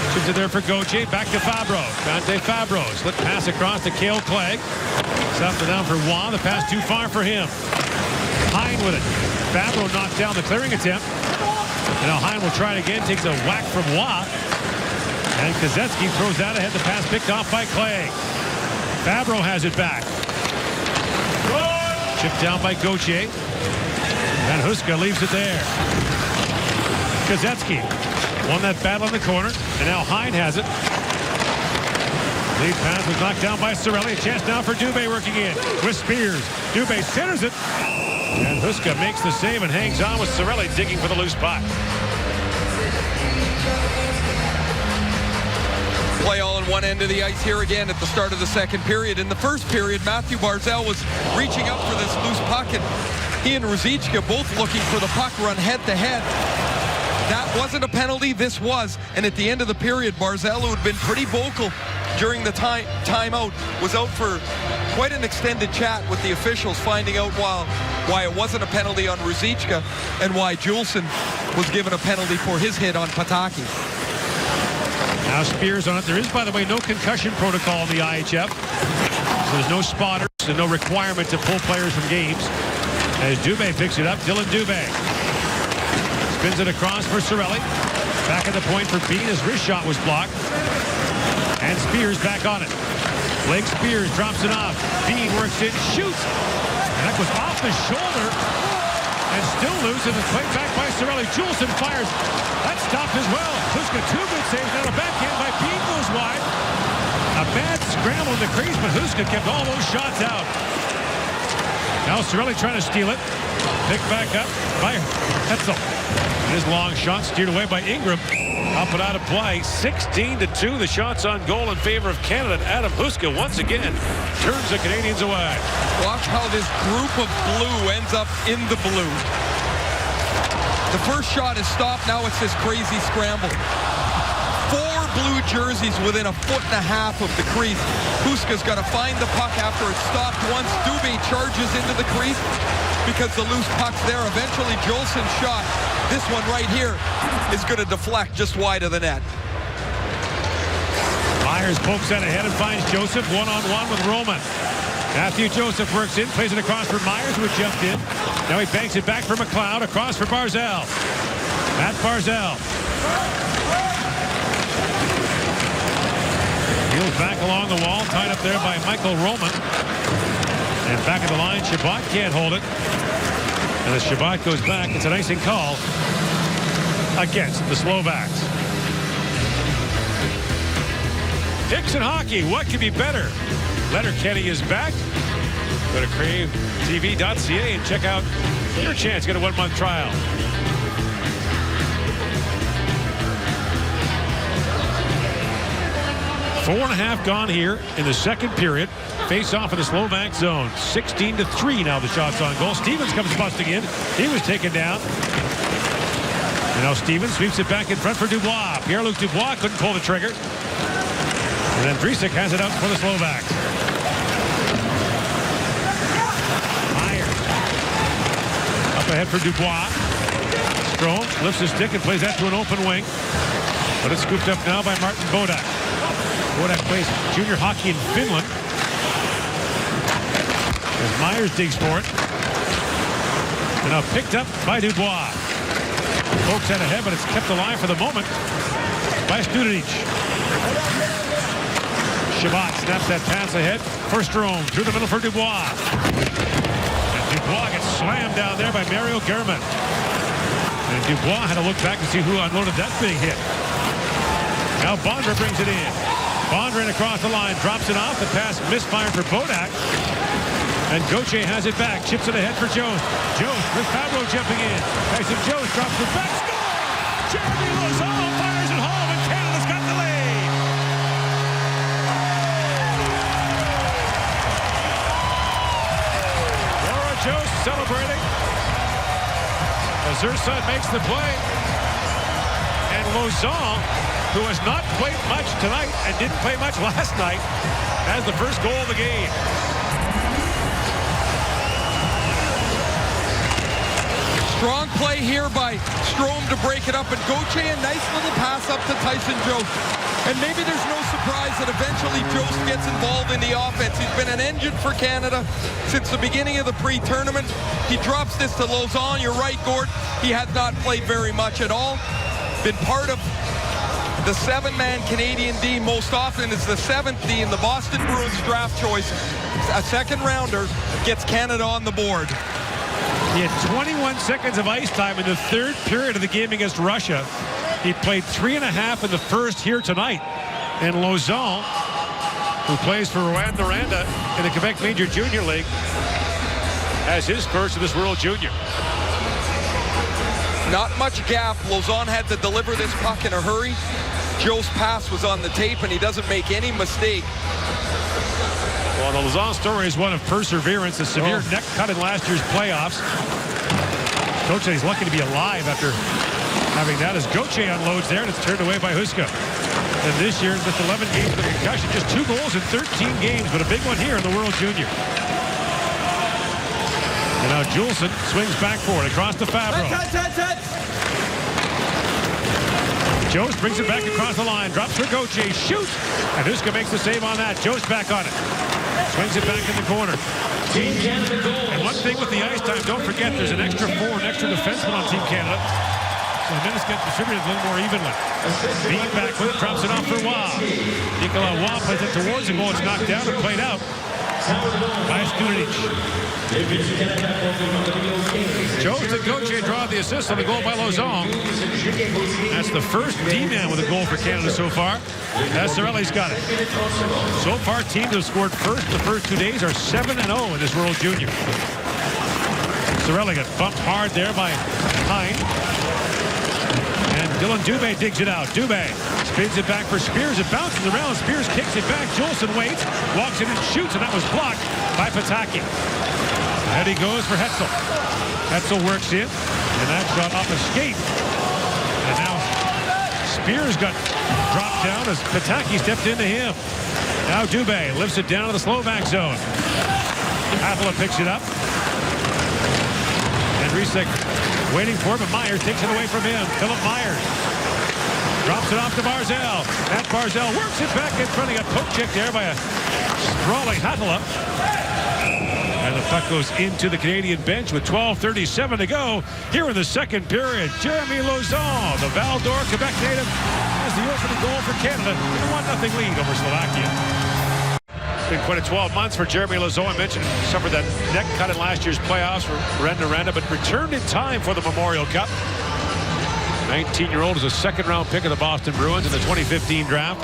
Shoots it there for Gauthier. Back to Fabro. Dante Fabro. Slip pass across to Cale Clegg. Stopped it down for Waugh. The pass too far for him. Hine with it. Fabro knocked down the clearing attempt. And now Hine will try it again. Takes a whack from Waugh. And Kozetzky throws that ahead. The pass picked off by Clegg. Fabro has it back. Chipped down by Gauthier. And Huska leaves it there. Kozetzky won that battle in the corner. And now Hine has it. Lead pass was knocked down by Cirelli. A chance now for Dubé working in with Spears. Dubé centers it. And Huska makes the save and hangs on with Cirelli digging for the loose puck. Play all on one end of the ice here again at the start of the second period. In the first period, Matthew Barzal was reaching up for this loose puck, and He and Ruzicka both looking for the puck, run head-to-head. That wasn't a penalty, this was. And at the end of the period, Barzal, who had been pretty vocal during the timeout, was out for quite an extended chat with the officials, finding out why it wasn't a penalty on Ruzicka and why Juleson was given a penalty for his hit on Pataki. Now Spears on it. There is, by the way, no concussion protocol in the IHF. So there's no spotters and no requirement to pull players from games. As Dubé picks it up, Dylan Dubé spins it across for Cirelli. Back at the point for Bean as wrist shot was blocked. And Spears back on it. Blake Spears drops it off. Bean works it, shoots. And that goes off his shoulder. And still loose, and it's played back by Cirelli. Juleson fires. That stopped as well. Huska, 2 good saves. Now a backhand by Bean goes wide. A bad scramble in the crease, but Huska kept all those shots out. Now Cirelli trying to steal it. Picked back up by Hetzel. His long shot steered away by Ingram. Up and out of play. 16-2. The shots on goal in favor of Canada. Adam Huska once again turns the Canadians away. Watch how this group of blue ends up in the blue. The first shot is stopped. Now it's this crazy scramble. 4 blue jerseys within a 1.5 foot of the crease. Huska's got to find the puck after it's stopped once. Dubé charges into the crease because the loose puck's there. Eventually, Jolson's shot, this one right here, is going to deflect just wide of the net. Myers pokes that ahead and finds Joseph one-on-one with Roman. Matthew Joseph works in, plays it across for Myers, who jumped in. Now he banks it back for McLeod, across for Barzal. Matt Barzal. Heels back along the wall, tied up there by Michael Roman. And back at the line, Shabbat can't hold it. And as Shabbat goes back, it's an icing call against the Slovaks. Dixon hockey, what could be better? Letterkenny is back. Go to cravetv.ca and check out your chance to get a 1-month trial. Four and a half gone here in the second period. Face off in the Slovak zone. 16-3 now the shots on goal. Stevens comes busting in. He was taken down. And now Stevens sweeps it back in front for Dubois. Pierre-Luc Dubois couldn't pull the trigger. And then Drisik has it out for the Slovaks. Myers. Up ahead for Dubois. Strome lifts his stick and plays that to an open wing. But it's scooped up now by Martin Bodak. Bodak plays junior hockey in Finland. As Myers digs for it. And now picked up by Dubois. Pokes that ahead, but it's kept alive for the moment by Studenic. Shabbat snaps that pass ahead for Strome. Through the middle for Dubois. And Dubois gets slammed down there by Mario German. And Dubois had to look back to see who unloaded that big hit. Now Bondra brings it in. Bondra in across the line, drops it off. The pass misfired for Bodak. And Gauthier has it back, chips it ahead for Jost. Jost with Fabro jumping in. Tyson Jost drops it back, score! Jeremy Lozano fires it home, and Canada's got the lead. Laura Jost celebrating as her son makes the play. And Lozano, who has not played much tonight and didn't play much last night, has the first goal of the game. Strong play here by Strome to break it up, and Gauthier, a nice little pass up to Tyson Jost. And maybe there's no surprise that eventually Jost gets involved in the offense. He's been an engine for Canada since the beginning of the pre-tournament. He drops this to Lausanne. You're right, Gord. He has not played very much at all. Been part of the 7-man Canadian D most often is the 7th D in the Boston Bruins draft choice. A second rounder gets Canada on the board. He had 21 seconds of ice time in the third period of the game against Russia. He played 3.5 in the first here tonight. And Lauzon, who plays for Rwanda in the Quebec Major Junior League, has his first of this World Junior. Not much gap. Lauzon had to deliver this puck in a hurry. Joe's pass was on the tape, and he doesn't make any mistake. Well, the Lauzon story is one of perseverance. A severe neck cut in last year's playoffs. Coach said he's lucky to be alive after having that as Gauthier unloads there, and it's turned away by Huska. And this year, just 11 games with a concussion, just 2 goals in 13 games, but a big one here in the World Junior. And now Juleson swings back forward across to Fabro. Jost brings it back across the line, drops for Gauthier, shoots, and Huska makes the save on that. Jost back on it. Swings it back in the corner. And one thing with the ice time, don't forget there's an extra forward, an extra defenseman on Team Canada. So the minutes get distributed a little more evenly. Bean back with it, drops it off for Waugh. Nicolas Waugh plays it towards the goal. It's knocked down and played out by Studenic. Jost and Gauthier draw the assist on the goal by Lauzon. That's the first D-man with a goal for Canada so far. Cirelli's got it. So far, teams have scored first the first 2 days are 7-0 in this World Junior. Cirelli got bumped hard there by Hine. And Dylan Dubé digs it out. Dubé spins it back for Spears. It bounces around. Spears kicks it back. Juleson waits, walks in and shoots, and that was blocked by Pataki. And he goes for Hetzel. Hetzel works in, and that shot off a skate. And now Spears got dropped down as Pataki stepped into him. Now Dubé lifts it down to the Slovak zone. Hathela picks it up. And Risek waiting for it, but Myers takes it away from him. Philip Myers drops it off to Barzal. Matt Barzal works it back in front. He got poke checked there by a sprawling Hathela. And the puck goes into the Canadian bench with 12:37 to go here in the second period. Jeremy Lauzon, the Val-d'Or Quebec native, has the opening goal for Canada. 1-0 lead over Slovakia. It's been quite a 12 months for Jeremy Lauzon. I mentioned suffered that neck cut in last year's playoffs for Renda, but returned in time for the Memorial Cup. 19-year-old is a second-round pick of the Boston Bruins in the 2015 draft.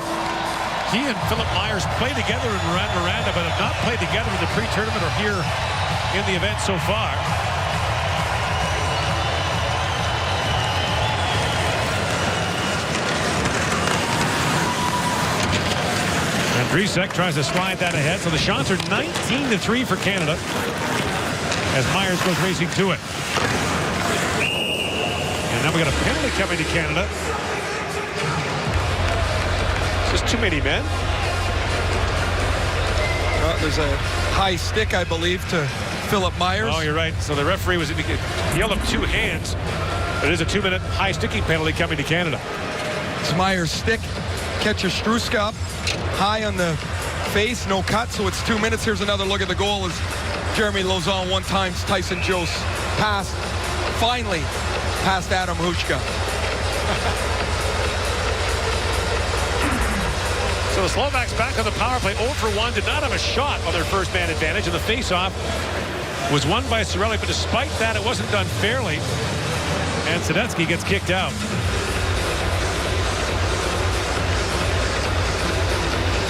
He and Philip Myers play together in Renda, but have not played together in the pre-tournament or here in the event so far. And Risek tries to slide that ahead. So the shots are 19-3 for Canada as Myers goes racing to it. And now we got a penalty coming to Canada. Just too many men. There's a high stick, I believe, to Philip Myers. Oh, you're right. So the referee was indicating he yelled up 2 hands. It is a 2-minute high sticking penalty coming to Canada. It's Myers' stick. Catches Struska up high on the face, no cut, so it's 2 minutes. Here's another look at the goal as Jeremy Lauzon one-time Tyson Jost passed, finally past Adam Hushka. So the Slovaks back on the power play, 0 for 1, did not have a shot on their first man advantage, and the face-off was won by Cirelli, but despite that, it wasn't done fairly, and Sadetsky gets kicked out.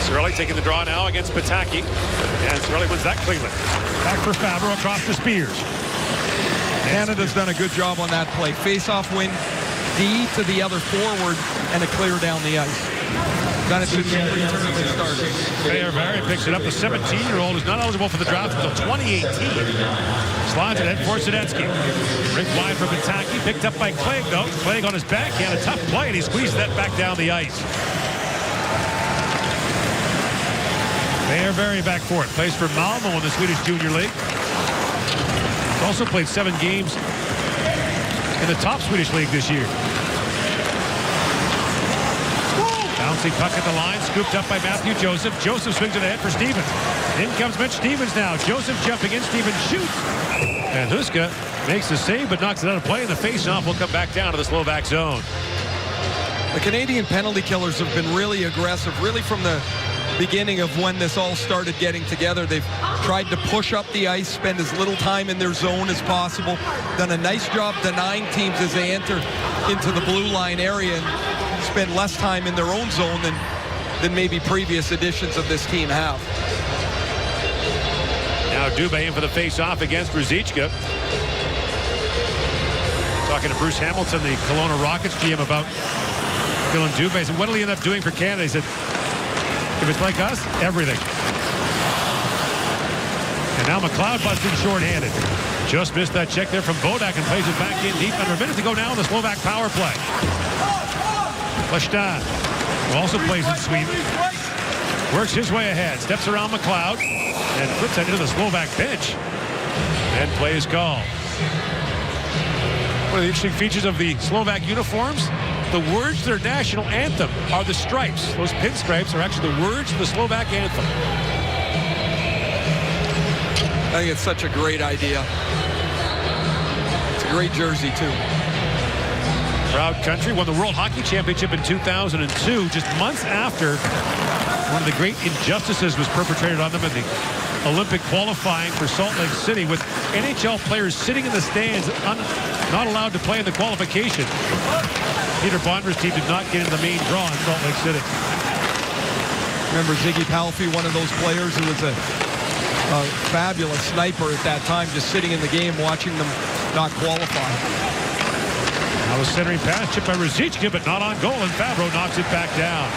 Cirelli taking the draw now against Pataki, and Cirelli wins that cleanly. Back for Fabro across to Spears. Canada's done a good job on that play. Face-off win, D to the other forward, and a clear down the ice. Done it since the pre-tournament started. Mayor Barry picks it up. The 17-year-old is not eligible for the draft until 2018. Slides it in for Sadetsky. Rick wide for Pataki. Picked up by Clegg, though. Clegg on his backhand. A tough play, and he squeezed that back down the ice. Mayor Barry back for it. Plays for Malmo in the Swedish Junior League. He's also played 7 games in the top Swedish League this year. Bouncing puck at the line, scooped up by Matthew Joseph. Joseph swings it ahead for Stevens. In comes Mitch Stevens now. Joseph jumping in, Stevens shoots. And Huska makes the save, but knocks it out of play, and the face-off will come back down to the Slovak zone. The Canadian penalty killers have been really aggressive, really from the beginning of when this all started getting together. They've tried to push up the ice, spend as little time in their zone as possible. Done a nice job denying teams as they enter into the blue line area and spend less time in their own zone than maybe previous editions of this team have. Now Dubé in for the face-off against Ruzicka. Talking to Bruce Hamilton, the Kelowna Rockets GM, about Dylan Dubé. And what will he end up doing for Canada? He said, if it's like us, everything. And now McLeod busted short-handed. Just missed that check there from Bodak and plays it back in deep. Under a minute to go now in the Slovak power play. Lashtan also plays it sweep. Works his way ahead. Steps around McLeod. And flips that into the Slovak bench. And play is called. One of the interesting features of the Slovak uniforms, the words to their national anthem are the stripes. Those pinstripes are actually the words of the Slovak anthem. I think it's such a great idea. It's a great jersey, too. Proud country won the World Hockey Championship in 2002, just months after one of the great injustices was perpetrated on them in the Olympic qualifying for Salt Lake City, with NHL players sitting in the stands, not allowed to play in the qualification. Peter Bonder's team did not get in the main draw in Salt Lake City. Remember Ziggy Palffy, one of those players who was a fabulous sniper at that time, just sitting in the game watching them not qualify. Now a centering pass chipped by Ruzicka, but not on goal, and Favreau knocks it back down.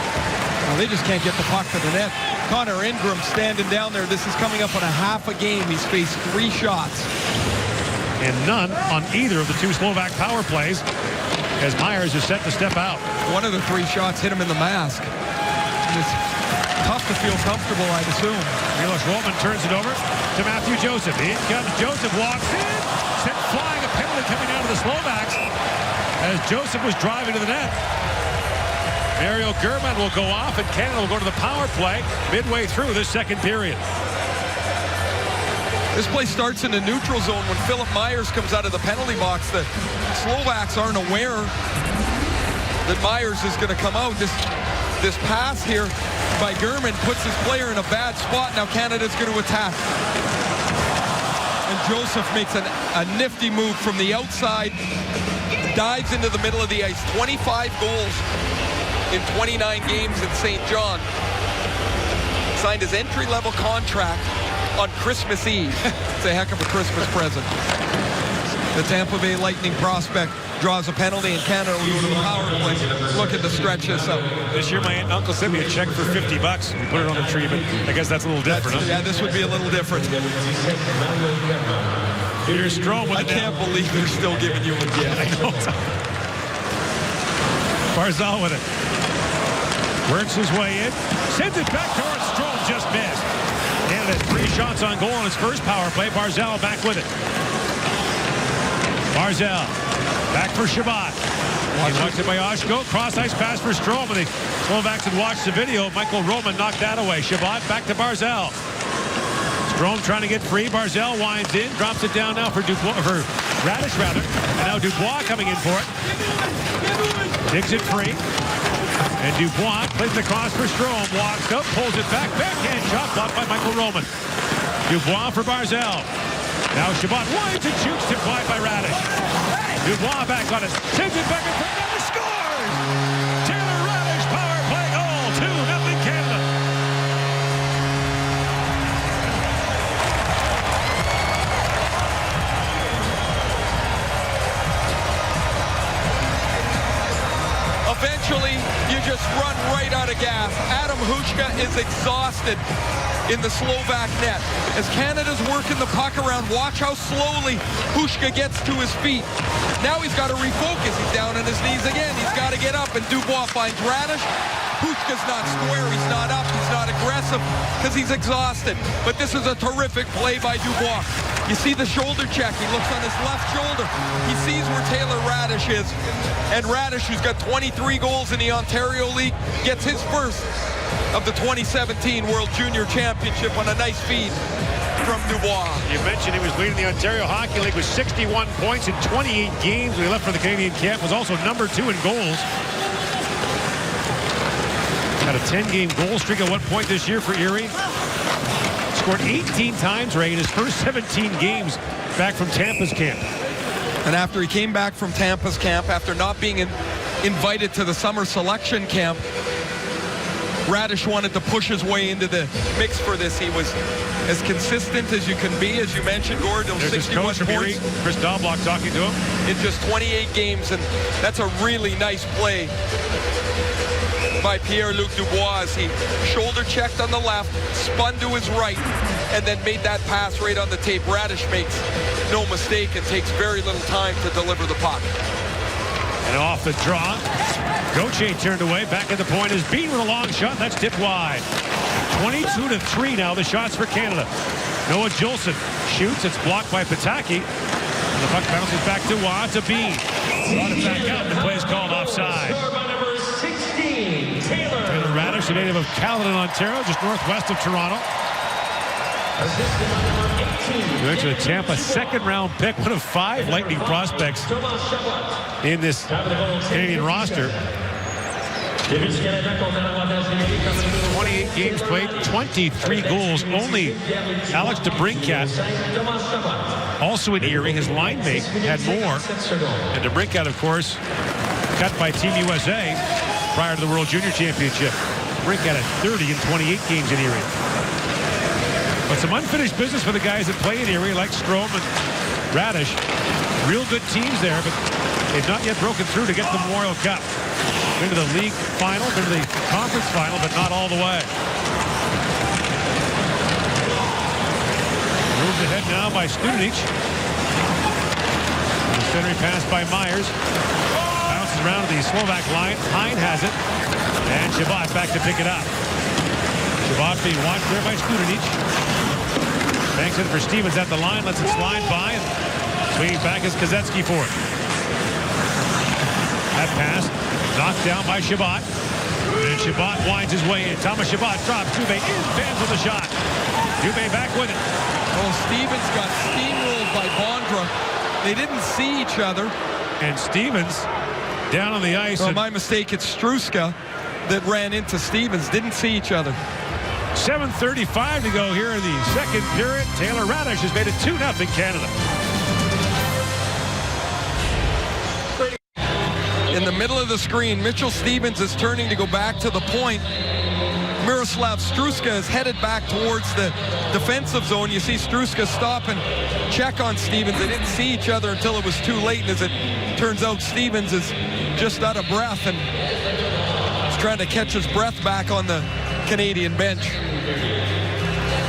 Well, they just can't get the puck to the net. Connor Ingram standing down there. This is coming up on a half a game. He's faced 3 shots. And none on either of the 2 Slovak power plays, as Myers is set to step out. One of the 3 shots hit him in the mask. It's tough to feel comfortable, I'd assume. Milos Roman turns it over to Matthew Joseph. In comes Joseph, walks in, sent flying, a penalty coming out of the Slovaks as Joseph was driving to the net. Mario German will go off, and Canada will go to the power play midway through this second period. This play starts in the neutral zone when Philip Myers comes out of the penalty box. The Slovaks aren't aware that Myers is going to come out. This pass here by German puts his player in a bad spot. Now Canada's going to attack. And Joseph makes a nifty move from the outside, dives into the middle of the ice. 25 goals in 29 games in St. John. Signed his entry-level contract on Christmas Eve. It's a heck of a Christmas present. The Tampa Bay Lightning prospect draws a penalty, and Canada will go to the power play. Look at the stretch this out. This year, my uncle sent me a check for $50. We put it on the tree, but I guess that's a little different. Huh? Yeah, this would be a little different. Here's Strome with I can't believe they're still giving you a gift. I know. Barzal with it. Works his way in. Sends it back towards Strome. Just missed. Canada has 3 shots on goal on his first power play. Barzal back with it. Barzal back for Shabbat. He walks it by Oshko. Cross-ice pass for Strome. And the Slovaks had watched the video. Michael Roman knocked that away. Shabbat back to Barzal. Strome trying to get free. Barzal winds in. Drops it down now for Radish, rather. And now Dubois coming in for it. Digs it free. And Dubois plays the cross for Strome. Walks up, pulls it back. Backhand shot blocked by Michael Roman. Dubois for Barzal. Now Shabbat winds and shoots, tipped wide by Radish. Dubois back on it. Sends it back in front. And scores! Taylor Radish power play goal. 2-0 Canada. Eventually, you just run right out of gas. Adam Hushka is exhausted in the Slovak net. As Canada's working the puck around, watch how slowly Hushka gets to his feet. Now he's got to refocus. He's down on his knees again. He's got to get up, and Dubois finds Radish. Hushka's not square. He's not up. He's not aggressive because he's exhausted. But this is a terrific play by Dubois. You see the shoulder check. He looks on his left shoulder. He sees where Taylor Radish is. And Radish, who's got 23 goals in the Ontario League, gets his first of the 2017 World Junior Championship on a nice feed from Dubois. You mentioned he was leading the Ontario Hockey League with 61 points in 28 games when he left for the Canadian camp. Was also number 2 in goals. Had a 10-game goal streak at one point this year for Erie. Scored 18 times, Ray, in his first 17 games back from Tampa's camp. And after he came back from Tampa's camp, after not being invited to the summer selection camp, Radish wanted to push his way into the mix for this. He was as consistent as you can be, as you mentioned, Gord. There's 61 his coach from Erie, Chris Doblock, talking to him. In just 28 games, and that's a really nice play by Pierre-Luc Dubois. He shoulder checked on the left, spun to his right, and then made that pass right on the tape. Radish makes no mistake and takes very little time to deliver the puck. And off the draw, Gauthier turned away. Back at the point is Bean with a long shot. That's tipped wide. 22-3 now, the shots for Canada. Noah Jolson shoots. It's blocked by Pataki. And the puck bounces back to Watt to Bean. Brought it back out. The play is called offside. Taylor Radish, a native of Caledon, Ontario, just northwest of Toronto. Eventually, Tampa second-round pick, one of 5 Lightning prospects in this Canadian roster. 28 games played, 23 goals. Only Alex DeBrincat, also in Erie, his line mate, had more. And DeBrincat, of course, cut by Team USA prior to the World Junior Championship. DeBrincat had 30 in 28 games in Erie. But some unfinished business for the guys that play in Erie, like Strome and Radish. Real good teams there, but they've not yet broken through to get the Memorial Cup. Been to the league final, been to the conference final, but not all the way. Moved ahead now by Studenic. The centering pass by Myers. Bounces around to the Slovak line. Hein has it. And Shabbat back to pick it up. Shabbat being watched there by Studenic. Banks in for Stevens at the line. Lets it slide by. And swinging back is Kozetski for it. That pass knocked down by Shabbat. And Shabbat winds his way in. Thomas Shabbat drops. Dubé in fans with the shot. Dubé back with it. Well, Stevens got steamrolled by Bondra. They didn't see each other. And Stevens down on the ice. Well, my mistake, it's Struska that ran into Stevens. Didn't see each other. 7:35 to go here in the second period. Taylor Radish has made it 2-0 Canada. In the middle of the screen, Mitchell Stevens is turning to go back to the point. Miroslav Struska is headed back towards the defensive zone. You see Struska stop and check on Stevens. They didn't see each other until it was too late. And as it turns out, Stevens is just out of breath and is trying to catch his breath back on the Canadian bench.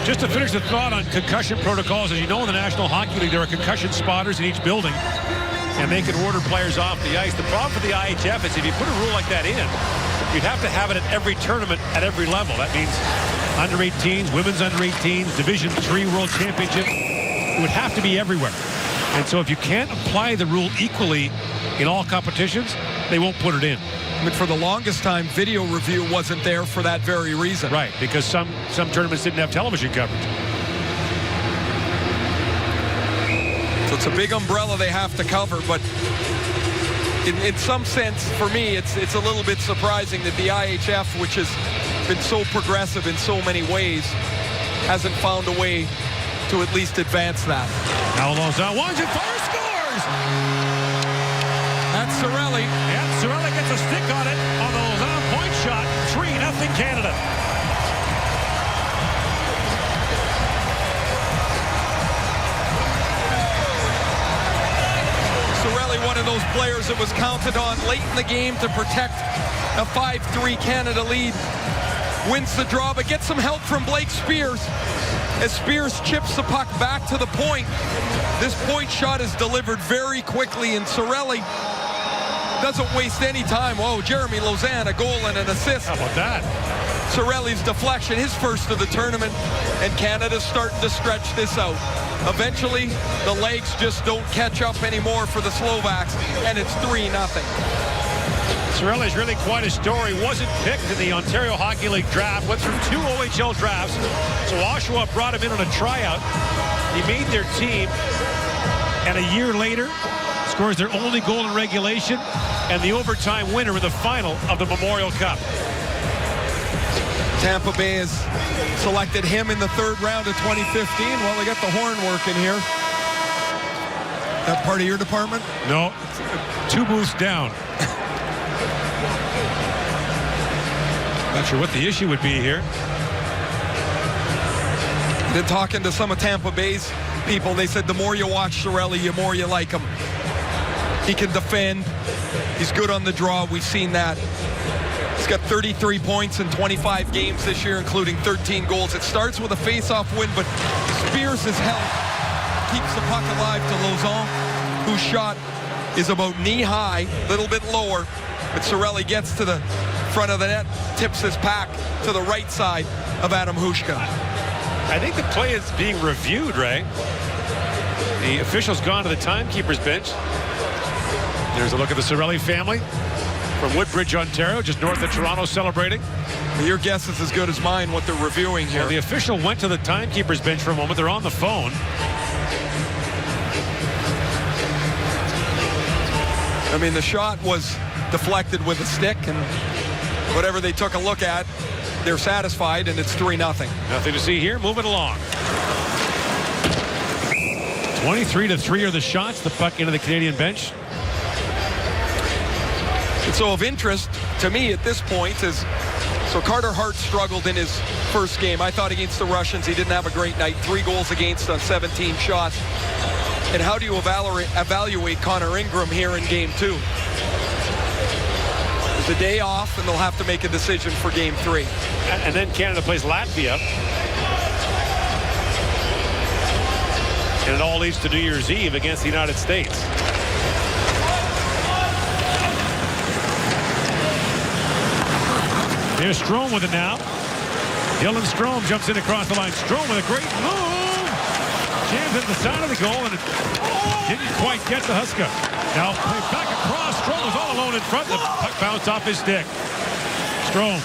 Just to finish the thought on concussion protocols, as you know, in the National Hockey League, there are concussion spotters in each building, and they can order players off the ice. The problem for the IHF is if you put a rule like that in, you'd have to have it at every tournament at every level. That means under 18s, women's under 18s, Division III World Championship. It would have to be everywhere. And so if you can't apply the rule equally in all competitions, they won't put it in. I mean, for the longest time, video review wasn't there for that very reason. Right, because some tournaments didn't have television coverage. So it's a big umbrella they have to cover, but in some sense, for me, it's a little bit surprising that the IHF, which has been so progressive in so many ways, hasn't found a way to at least advance that. Now Lozano wants it, fires, scores! That's Cirelli. And Cirelli gets a stick on it on the Lozano point shot. 3-0 Canada. Cirelli, one of those players that was counted on late in the game to protect a 5-3 Canada lead. Wins the draw, but gets some help from Blake Spears. As Spears chips the puck back to the point. This point shot is delivered very quickly, and Cirelli doesn't waste any time. Whoa, Jeremy Lauzon, a goal and an assist. How about that? Cirelli's deflection, his first of the tournament, and Canada's starting to stretch this out. Eventually, the legs just don't catch up anymore for the Slovaks, and it's 3-0. Cirelli's really quite a story. Wasn't picked in the Ontario Hockey League draft. Went through 2 OHL drafts. So Oshawa brought him in on a tryout. He made their team, and a year later, scores their only goal in regulation and the overtime winner in the final of the Memorial Cup. Tampa Bay has selected him in the 3rd round of 2015. Well, they got the horn working here. That part of your department? No, 2 booths down. Not sure what the issue would be here. Been talking to some of Tampa Bay's people. They said the more you watch Cirelli, the more you like him. He can defend. He's good on the draw. We've seen that. He's got 33 points in 25 games this year, including 13 goals. It starts with a face-off win, but Spears' help keeps the puck alive to Lauzon, whose shot is about knee-high, a little bit lower. But Cirelli gets to the front of the net, tips his pack to the right side of Adam Huska. I think the play is being reviewed, Ray. The official's gone to the timekeeper's bench. There's a look at the Cirelli family from Woodbridge, Ontario, just north of Toronto, celebrating. Your guess is as good as mine what they're reviewing here. Well, the official went to the timekeeper's bench for a moment. They're on the phone. I mean, the shot was deflected with a stick, and whatever they took a look at, they're satisfied, and it's 3-0. Nothing to see here. Moving along. 23-3 are the shots. The puck into the Canadian bench. And so of interest to me at this point is, so Carter Hart struggled in his first game. I thought against the Russians he didn't have a great night. 3 goals against on 17 shots. And how do you evaluate Connor Ingram here in game 2? There's a day off, and they'll have to make a decision for game 3. And then Canada plays Latvia. And it all leads to New Year's Eve against the United States. Here's Strome with it now. Dylan Strome jumps in across the line. Strome with a great move. Jams at the side of the goal, and it didn't quite get to Huska. Now play back across. Strome was all alone in front. The puck bounced off his stick. Strome.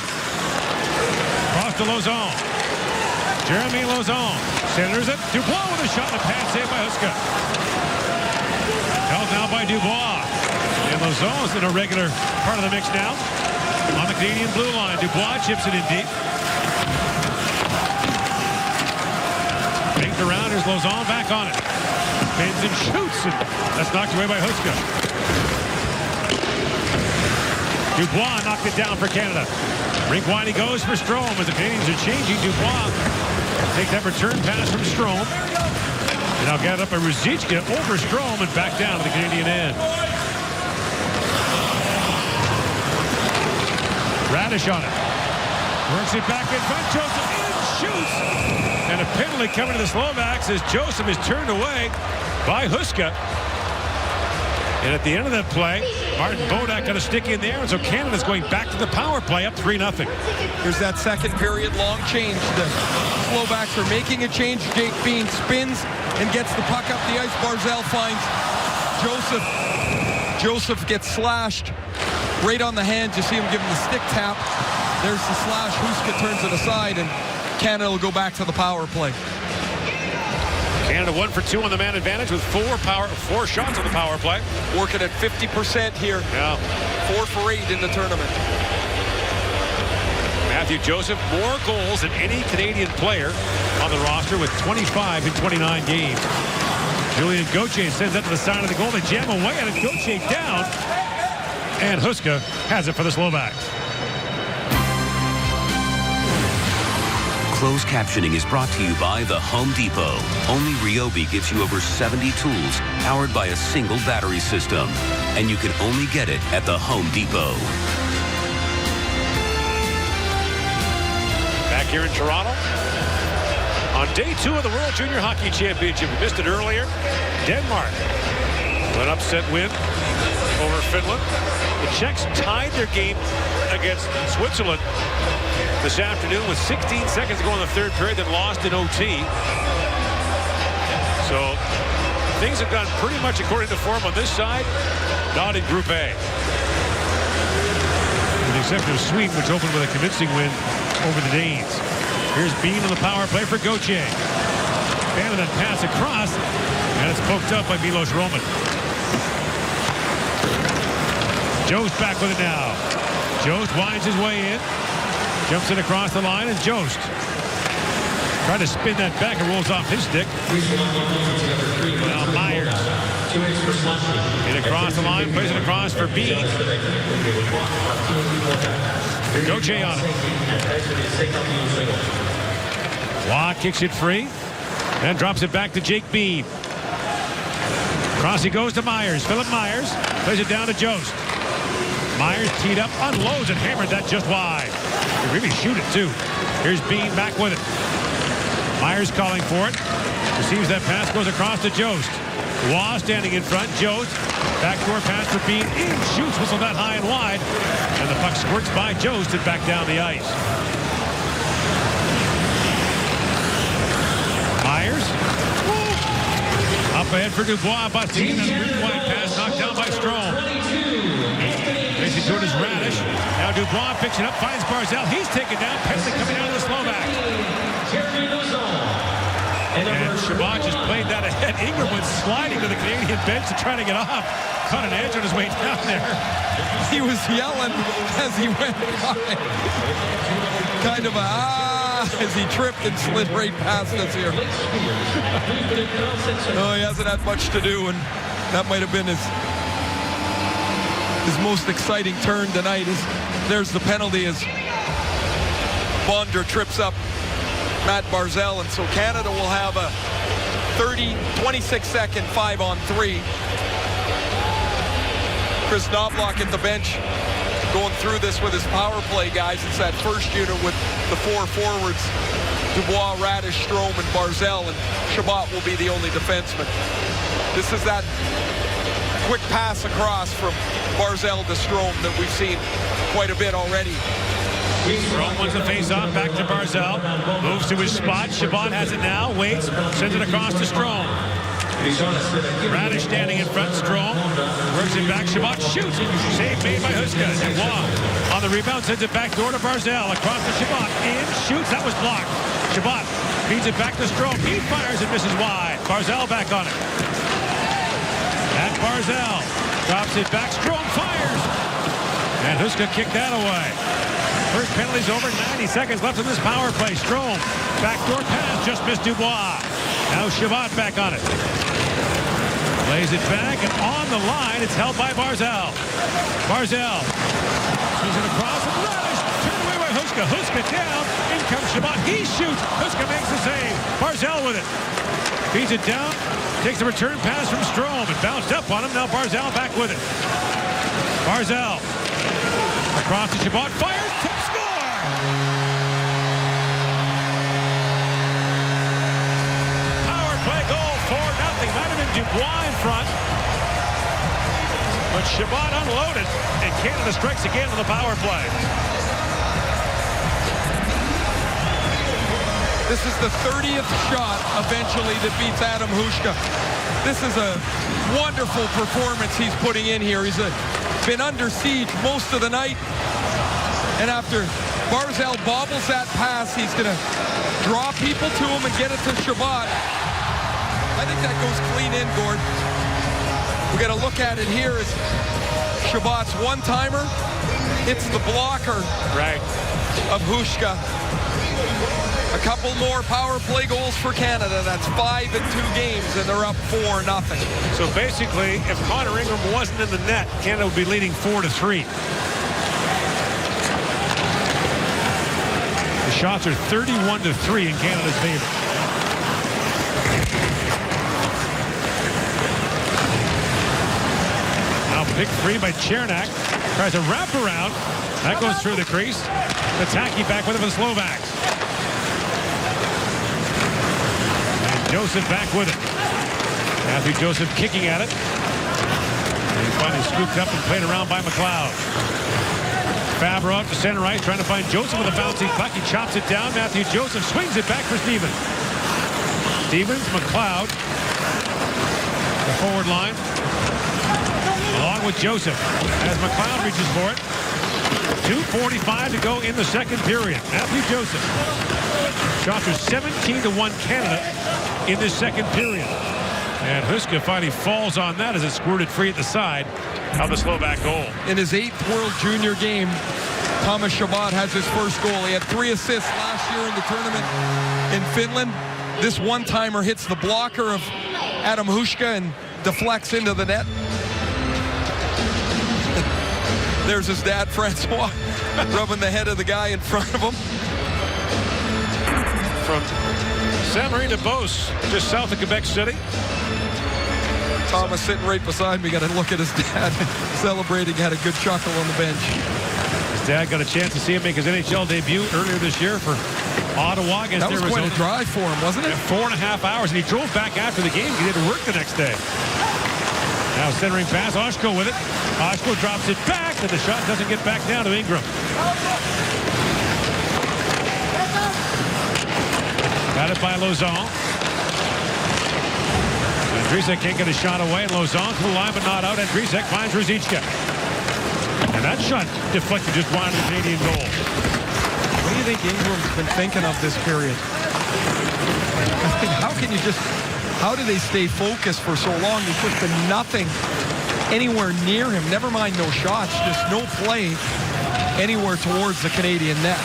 Cross to Lauzon. Jeremy Lauzon. Centers it. Dubois with a shot and a pass saved by Huska. Held now by Dubois. And Lauzon is in a regular part of the mix now. On the Canadian blue line, Dubois chips it in deep. Baked around, here's Lauzon back on it. Spins and shoots, and that's knocked away by Huska. Dubois knocked it down for Canada. Rink wide he goes for Strome as the Canadians are changing. Dubois takes that return pass from Strome. And now get up by Ruzicka over Strome and back down to the Canadian end. Radish on it. Works it back in front. Joseph in, shoots. And a penalty coming to the Slovaks as Joseph is turned away by Huska. And at the end of that play, Martin Bodak got a stick in there, and so Canada's going back to the power play up 3-0. Here's that second period long change. The Slovaks are making a change. Jake Bean spins and gets the puck up the ice. Barzal finds Joseph. Joseph gets slashed. Right on the hand, you see him give him the stick tap. There's the slash. Huska turns it aside, and Canada will go back to the power play. Canada 1 for 2 on the man advantage with 4 shots on the power play. Working at 50% here. Yeah. 4 for 8 in the tournament. Matthew Joseph, more goals than any Canadian player on the roster with 25 in 29 games. Julian Gauthier sends that to the side of the goal. They jam away at it. Gauthier down. And Huska has it for the Slovaks. Closed captioning is brought to you by the Home Depot. Only Ryobi gives you over 70 tools powered by a single battery system. And you can only get it at the Home Depot. Back here in Toronto. On day 2 of the World Junior Hockey Championship. We missed it earlier. Denmark. An upset win over Finland. The Czechs tied their game against Switzerland this afternoon with 16 seconds to go in the third period, then lost in OT. So things have gone pretty much according to form on this side, not in Group A. With the exception of Sweden, which opened with a convincing win over the Danes. Here's Bean on the power play for Gauthier. And then pass across, and it's poked up by Milos Roman. Jost back with it now. Jost winds his way in. Jumps it across the line, and Jost tried to spin that back and rolls off his stick. Now Myers. In across the line, plays it across for Bean. Gauthier on it. Waugh kicks it free. And drops it back to Jake Bean. Cross he goes to Myers. Philip Myers plays it down to Jost. Myers teed up, unloads and hammered that just wide. They really shoot it too. Here's Bean back with it. Myers calling for it. Receives that pass, goes across to Jost. Waugh standing in front. Jost. Backdoor pass for Bean. In shoots, whistle that high and wide. And the puck squirts by Jost and back down the ice. Myers. Up ahead for Dubois. Busting that green wide pass knocked down by Strome. Racing toward his Radish. Now Dubois picks it up, finds Barzal. He's taken down. Penalty coming out of the Slovak. And Shabbat just played that ahead. Ingram went sliding to the Canadian bench to try to get off. Caught an edge on his way down there. He was yelling as he went by. Kind of a as he tripped and slid right past us here. No, he hasn't had much to do, and that might have been his most exciting turn tonight. There's the penalty as Bondra trips up Matt Barzal, and so Canada will have a 26-second 5-on-3. Chris Knobloch at the bench going through this with his power play guys. It's that first unit with the four forwards, Dubois, Radish, Strome, and Barzal, and Shabbat will be the only defenseman. This is that quick pass across from Barzal to Strome that we've seen quite a bit already. Strome wants the face-off, back to Barzal. Moves to his spot. Shabbat has it now, waits, sends it across to Strome. Radish standing in front. Strome works it back. Shabbat shoots. Save made by Huska. Dubois on the rebound, sends it back door to Barzal. Across to Shabbat. In, shoots. That was blocked. Shabbat feeds it back to Strome. He fires and misses wide. Barzal back on it. At Barzal. Drops it back. Strome fires. And Huska kicked that away. First penalty's over. 90 seconds left in this power play. Strome. Backdoor pass. Just missed Dubois. Now Shabbat back on it. Lays it back, and on the line, it's held by Barzal. Barzal sees it across, and Radish turned away by Huska. Huska down, in comes Shabbat. He shoots. Huska makes the save. Barzal with it. Feeds it down, takes the return pass from Strome. It bounced up on him. Now Barzal back with it. Barzal across to Shabbat. Fires, tip, score! Might have been Dubois in front. But Shabbat unloaded, and Canada strikes again on the power play. This is the 30th shot eventually that beats Adam Huska. This is a wonderful performance he's putting in here. He's been under siege most of the night. And after Barzal bobbles that pass, he's going to draw people to him and get it to Shabbat. I think that goes clean in, Gord. We got to look at it here as Shabbat's one-timer. It's the blocker of Huska. A couple more power play goals for Canada. That's 5 in 2 games, and they're up 4-0. So basically, if Connor Ingram wasn't in the net, Canada would be leading 4-3. The shots are 31-3 in Canada's favor. Pick free by Chernak. Tries a wraparound. That goes through the crease. Pataki back with it for the Slovaks. And Joseph back with it. Matthew Joseph kicking at it. And he's finally scooped up and played around by McLeod. Fabro up to center ice, trying to find Joseph with a bouncing puck. He chops it down. Matthew Joseph swings it back for Stevens. Stevens, McLeod. The forward line. Along with Joseph as McLeod reaches for it. 2:45 to go in the second period. Matthew Joseph. Shots are 17-1 Canada in this second period. And Huska finally falls on that as it squirted free at the side of the Slovak goal. In his 8th World Junior game, Thomas Shabbat has his first goal. He had 3 assists last year in the tournament in Finland. This one-timer hits the blocker of Adam Huska and deflects into the net. There's his dad, Francois, rubbing the head of the guy in front of him. From Saint-Marie de Beauce, just south of Quebec City. Thomas sitting right beside me got to look at his dad celebrating, had a good chuckle on the bench. His dad got a chance to see him make his NHL debut earlier this year for Ottawa against That was Arizona. quite a drive for him, wasn't it? 4.5 hours, and he drove back after the game. He did work the next day. Now centering pass, Oshko with it. Oshko drops it back, and the shot doesn't get back down to Ingram. Got it by Lauzon. Andrzejczyk can't get a shot away, and Lauzon to the line, but not out. Andrzejczyk finds Ruzicka. And that shot deflected just wide of the Canadian goal. What do you think Ingram's been thinking of this period? I mean, how do they stay focused for so long? There's just been nothing anywhere near him. Never mind no shots, just no play anywhere towards the Canadian net.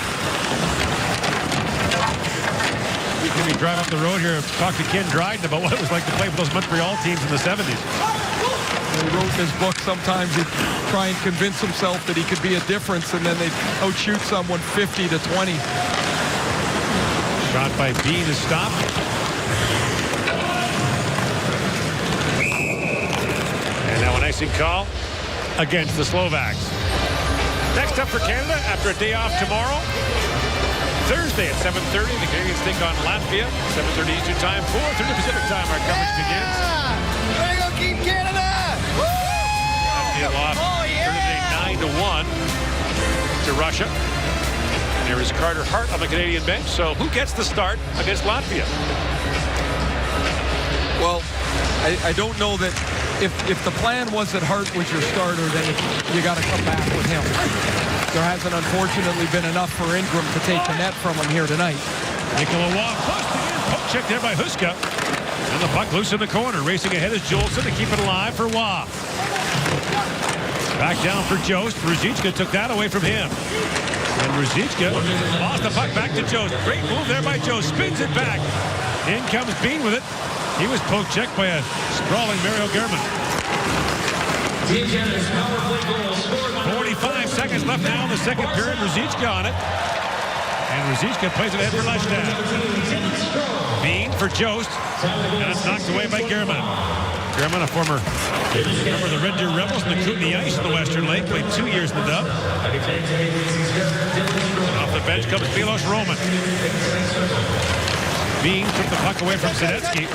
We can drive up the road here and talk to Ken Dryden about what it was like to play for those Montreal teams in the 70s. He wrote in his book sometimes he'd try and convince himself that he could be a difference, and then they'd outshoot someone 50-20. Shot by Bean is stopped. And now an icing call against the Slovaks. Next up for Canada, after a day off tomorrow, Thursday at 7:30, the Canadians take on Latvia. 7:30 Eastern Time, 4:30 Pacific Time. Our coverage begins. Way to go, Team Canada! Latvia lost Thursday 9-1 to Russia. And there is Carter Hart on the Canadian bench. So who gets the start against Latvia? Well, I don't know that if the plan was that Hart was your starter, then you got to come back with him. There hasn't, unfortunately, been enough for Ingram to take the net from him here tonight. Nikola Waugh busted in. Poke check there by Huska. And the puck loose in the corner. Racing ahead is Jolson to keep it alive for Waugh. Back down for Jost. Ruzicka took that away from him. And Ruzicka lost the puck back to Jost. Great move there by Jost. Spins it back. In comes Bean with it. He was poke checked by a sprawling Mario German. 45 seconds left now in the second period. Ruzicka on it. And Ruzicka plays it ahead for Lashdan. Bean for Jost. And it's knocked away by German. German, a former member of the Red Deer Rebels and the Kootenay Ice in the Western Lake. Played 2 years in the Dub. Off the bench comes Milos Roman. Bean took the puck away from Sadetsky.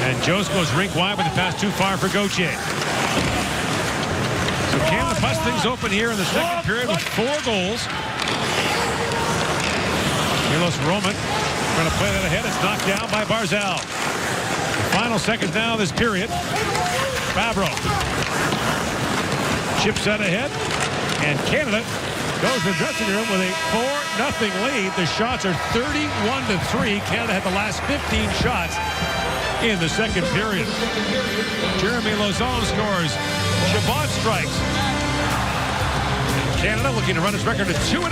And Jost goes rink wide with the pass too far for Gauthier. So Canada busts things open here in the second period with 4 goals. Milos Roman trying to play that ahead. It's knocked down by Barzal. The final seconds now of this period. Fabro chips that ahead. And Canada goes to the dressing room with a 4-0 lead. The shots are 31-3. Canada had the last 15 shots in the second period. Jeremy Lauzon scores. Chabot strikes. Canada looking to run its record to 2-0.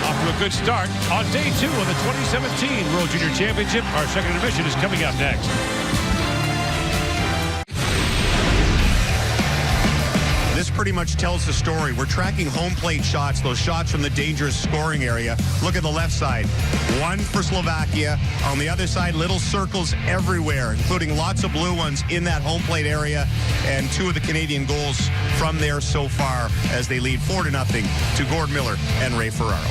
Off to a good start on day 2 of the 2017 World Junior Championship. Our second intermission is coming up next. This pretty much tells the story. We're tracking home plate shots, those shots from the dangerous scoring area. Look at the left side. 1 for Slovakia. On the other side, little circles everywhere, including lots of blue ones in that home plate area. And 2 of the Canadian goals from there so far as they lead 4-0 to Gord Miller and Ray Ferraro.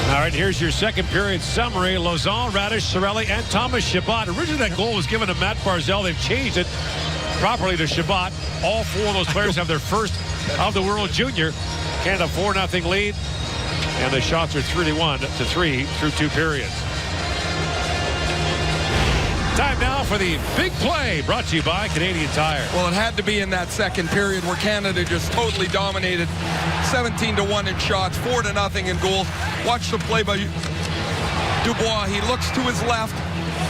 All right, here's your second period summary. Lauzon, Radish, Sorelli, and Thomas Chabot. Originally, that goal was given to Matt Barzal. They've changed it properly to Chabot. All 4 of those players have their first of the World Junior. Canada 4-0 lead, and the shots are 31-3 through 2 periods. Time now for the big play, brought to you by Canadian Tire. Well, it had to be in that second period where Canada just totally dominated. 17-1 in shots, 4-0 in goals. Watch the play by Dubois. He looks to his left,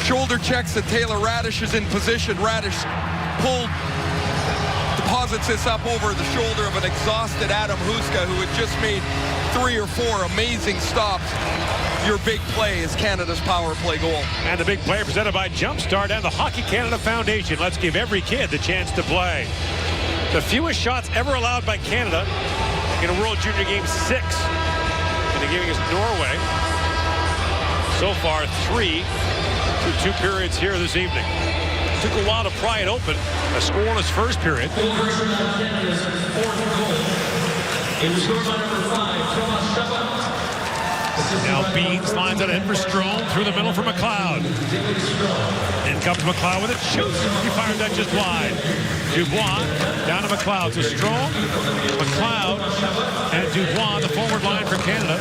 shoulder checks that Taylor Radish is in position. Radish deposits this up over the shoulder of an exhausted Adam Huska, who had just made 3 or 4 amazing stops. Your big play is Canada's power play goal. And the big play presented by Jumpstart and the Hockey Canada Foundation. Let's give every kid the chance to play. The fewest shots ever allowed by Canada in a World Junior Game, 6 in the game against Norway. So far, 3 through 2 periods here this evening. Took a while to pry it open. A scoreless first period. It was scored by number 5, Thomas Shabbat. Now Beans lines it in for Strome through the middle for McLeod. In comes McLeod with it. Shoots. He fired that just wide. Dubois down to McLeod. So Strome, McLeod, and Dubois, the forward line for Canada.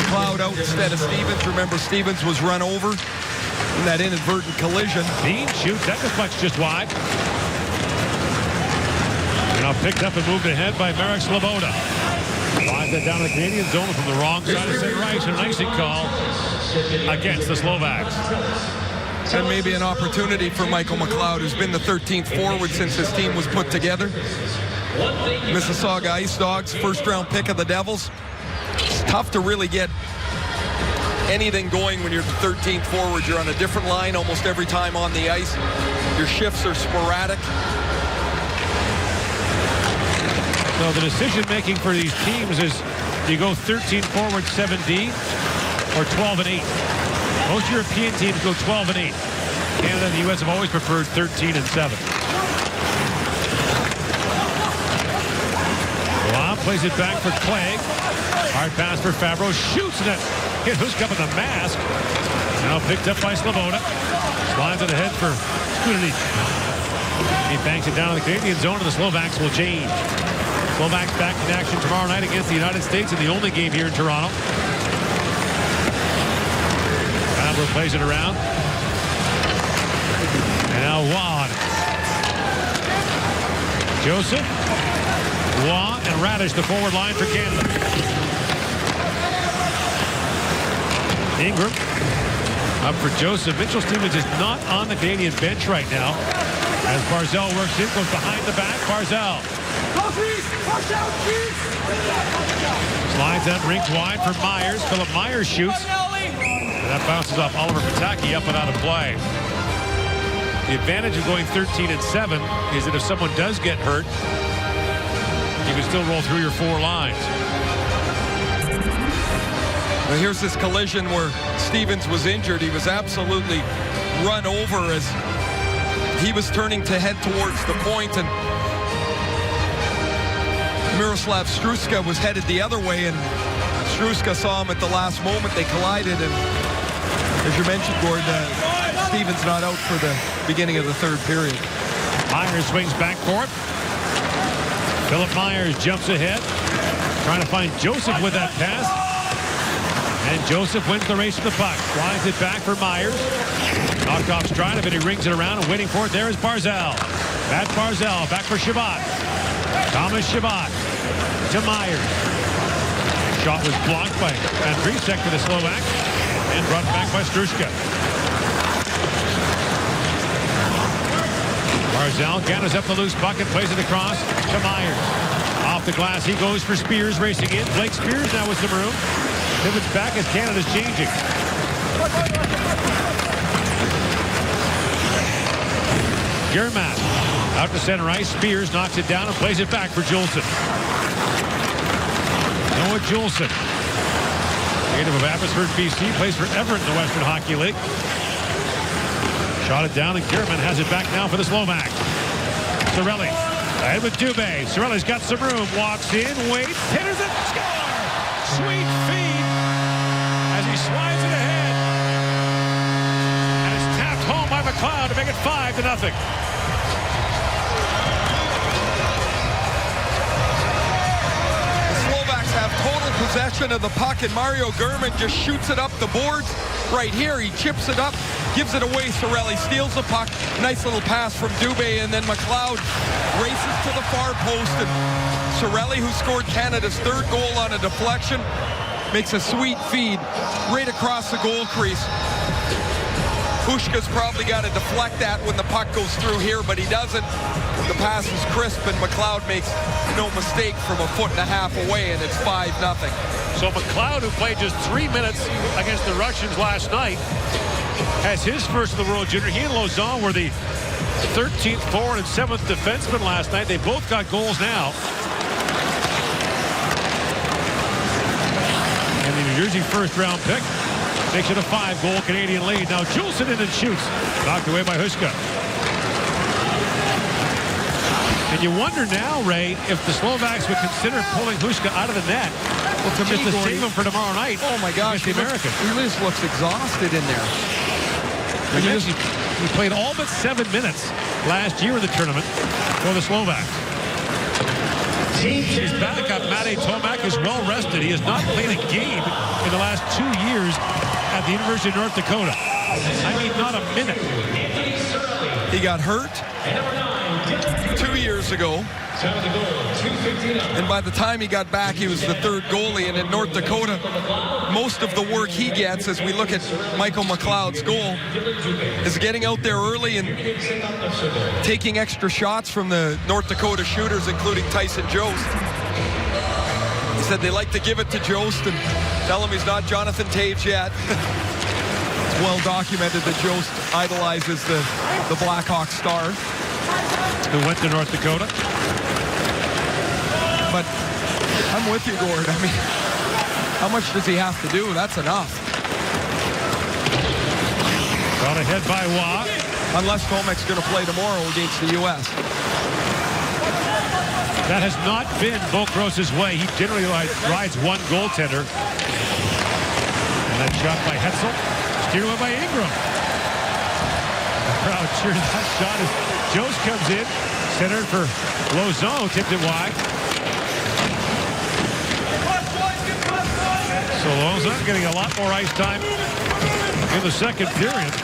McLeod out instead of Stevens. Remember, Stevens was run over in that inadvertent collision. Beans shoots. That deflects just wide. Now picked up and moved ahead by Marek Sloboda. Flies that down to the Canadian zone from the wrong side of center ice. An icing call against the Slovaks. And maybe an opportunity for Michael McLeod, who's been the 13th forward since his team was put together. Mississauga Ice Dogs, first-round pick of the Devils. It's tough to really get anything going when you're the 13th forward. You're on a different line almost every time on the ice. Your shifts are sporadic. So the decision-making for these teams is you go 13 forward, 7D, or 12 and 8. Most European teams go 12 and 8. Canada and the U.S. have always preferred 13 and 7. Wow, plays it back for Clegg. Hard pass for Fabro. Shoots it. Hit Husk up in the mask. Now picked up by Sloboda. Slides it ahead for Skudenic. He banks it down to the Canadian zone, and the Slovaks will change. Slovaks back in action tomorrow night against the United States in the only game here in Toronto. Fabro plays it around. And now Waugh. Joseph, Waugh, and Radish, the forward line for Canada. Ingram up for Joseph. Mitchell Stevens is not on the Canadian bench right now. As Barzal works in, goes behind the back. Barzal. Slides that rink wide for Myers. Philip Myers shoots. And that bounces off Oliver Pataki up and out of play. The advantage of going 13 and 7 is that if someone does get hurt, you can still roll through your 4 lines. Well, here's this collision where Stevens was injured. He was absolutely run over as he was turning to head towards the point, and Miroslav Struska was headed the other way, and Struska saw him at the last moment. They collided, and as you mentioned, Gord, Stevens not out for the beginning of the 3rd period. Myers swings back for it. Philip Myers jumps ahead, trying to find Joseph with that pass. And Joseph wins the race to the puck. Flies it back for Myers. Knockoff's trying it, but he rings it around and waiting for it. There is Barzal. Matt Barzal back for Shabbat. Thomas Shabbat to Myers. Shot was blocked by Andriesek for the Slovak and brought back by Struska. Barzal gathers up the loose puck and plays it across to Myers. Off the glass, he goes for Spears racing in. Blake Spears now with some room. Pivots back as Canada's changing. Germat out to center ice. Spears knocks it down and plays it back for Juleson. Noah Juleson, native of Abbotsford, BC, plays for Everett in the Western Hockey League. Shot it down, and German has it back now for the Slovak. Cirelli ahead with Dubé. Cirelli's got some room. Walks in, waits, hitters it, score! Sweet feed as he slides it ahead. And it's tapped home by McLeod to make it 5-0. Have total possession of the puck, and Mario German just shoots it up the boards right here. He chips it up, gives it away. Cirelli steals the puck. Nice little pass from Dubé, and then McLeod races to the far post, and Cirelli, who scored Canada's 3rd goal on a deflection, makes a sweet feed right across the goal crease. Huska's probably got to deflect that when the puck goes through here, but he doesn't. The pass is crisp, and McLeod makes no mistake from 1.5 feet away, and it's 5-0. So McLeod, who played just 3 minutes against the Russians last night, has his first of the World Junior. He and Lausanne were the 13th forward and 7th defenseman last night. They both got goals now. And the New Jersey first-round pick Makes it a 5-goal Canadian lead. Now Juleson in and shoots. Knocked away by Huska. And you wonder now, Ray, if the Slovaks would consider pulling Huska out of the net just to save him for tomorrow night. Oh my gosh, the Americans. He just looks exhausted in there. He played all but 7 minutes last year in the tournament for the Slovaks. His backup, Matej Tomak, is well rested. He has not played a game in the last 2 years at the University of North Dakota. I mean, not a minute. He got hurt 2 years ago. And by the time he got back, he was the third goalie. And in North Dakota, most of the work he gets, as we look at Michael McLeod's goal, is getting out there early and taking extra shots from the North Dakota shooters, including Tyson Jost. He said they like to give it to Jost and tell him he's not Jonathan Taves yet. It's well documented that Jost idolizes the Blackhawk star. Who went to North Dakota. But I'm with you, Gord. I mean, how much does he have to do? That's enough. Got ahead by Waugh. Unless Tomak's going to play tomorrow against the U.S. That has not been Bo Gross's way. He generally rides one goaltender. And that shot by Hetzel. Steered away by Ingram. The crowd cheers that shot as Jost comes in. Centered for Lauzon. Tipped it wide. So Lauzon getting a lot more ice time in the second period. It's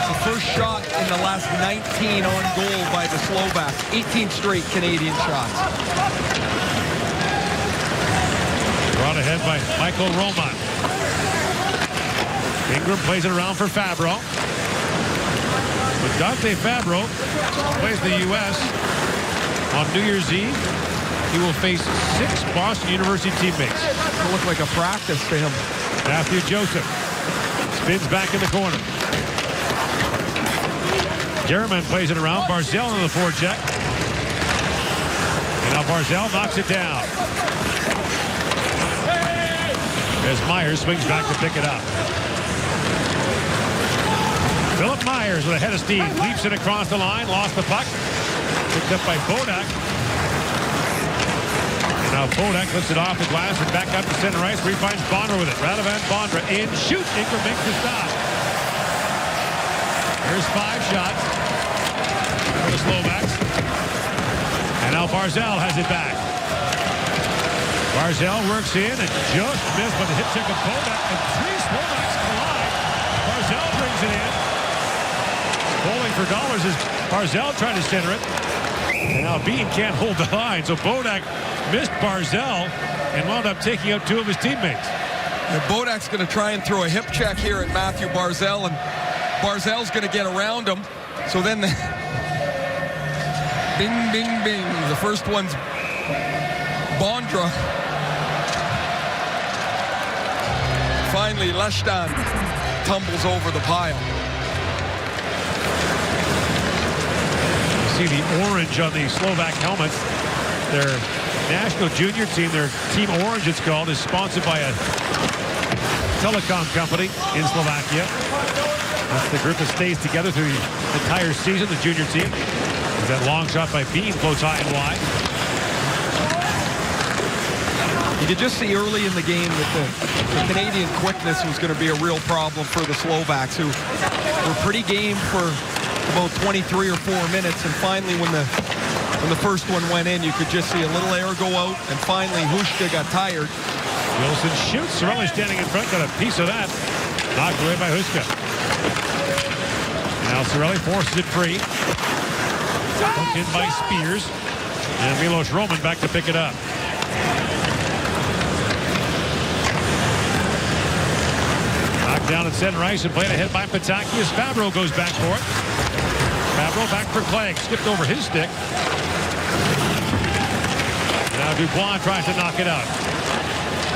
the first shot in the last 19 on goal by the Slovaks. 18 straight Canadian shots. Brought ahead by Michael Roman. Ingram plays it around for Fabro. But Dante Fabro plays the U.S. on New Year's Eve. He will face 6 Boston University teammates. It'll look like a practice to him. Matthew Joseph spins back in the corner. German plays it around. Barzell on the forecheck. And now Barzell knocks it down. As Myers swings back to pick it up. Philip Myers with a head of steam. Leaps it across the line. Lost the puck. Picked up by Bodak. Now Bodak lifts it off the glass and back up to center ice where he finds Bondra with it. Radovan Bondra in, shoot. Ingram makes the stop. There's 5 shots for the Slovaks. And now Barzell has it back. Barzell works in and just missed by the hit check of Bodak, and 3 Slovaks collide. Barzell brings it in. Bowling for dollars as Barzell trying to center it. And now Bean can't hold the line, so Bodak missed Barzell and wound up taking out 2 of his teammates. And Bodak's going to try and throw a hip check here at Matthew Barzell, and Barzell's going to get around him. So then bing, bing, bing. The first one's Bondra. Finally, Leshdan tumbles over the pile. You see the orange on the Slovak helmets. Their national junior team, their Team Orange it's called, is sponsored by a telecom company in Slovakia. That's the group that stays together through the entire season, the junior team. That long shot by Bean floats high and wide. You could just see early in the game that the Canadian quickness was going to be a real problem for the Slovaks, who were pretty game for about 23 or 4 minutes, and finally when the first one went in, you could just see a little air go out, and finally Huska got tired. Wilson shoots. Cirelli standing in front, got a piece of that. Knocked away by Huska. Now Cirelli forces it free. Hooked in by Spears. And Milos Roman back to pick it up. Knocked down at center ice and played ahead by Pataki as Fabro goes back for it. Fabro back for Clegg. Skipped over his stick. Now Dubois tries to knock it out.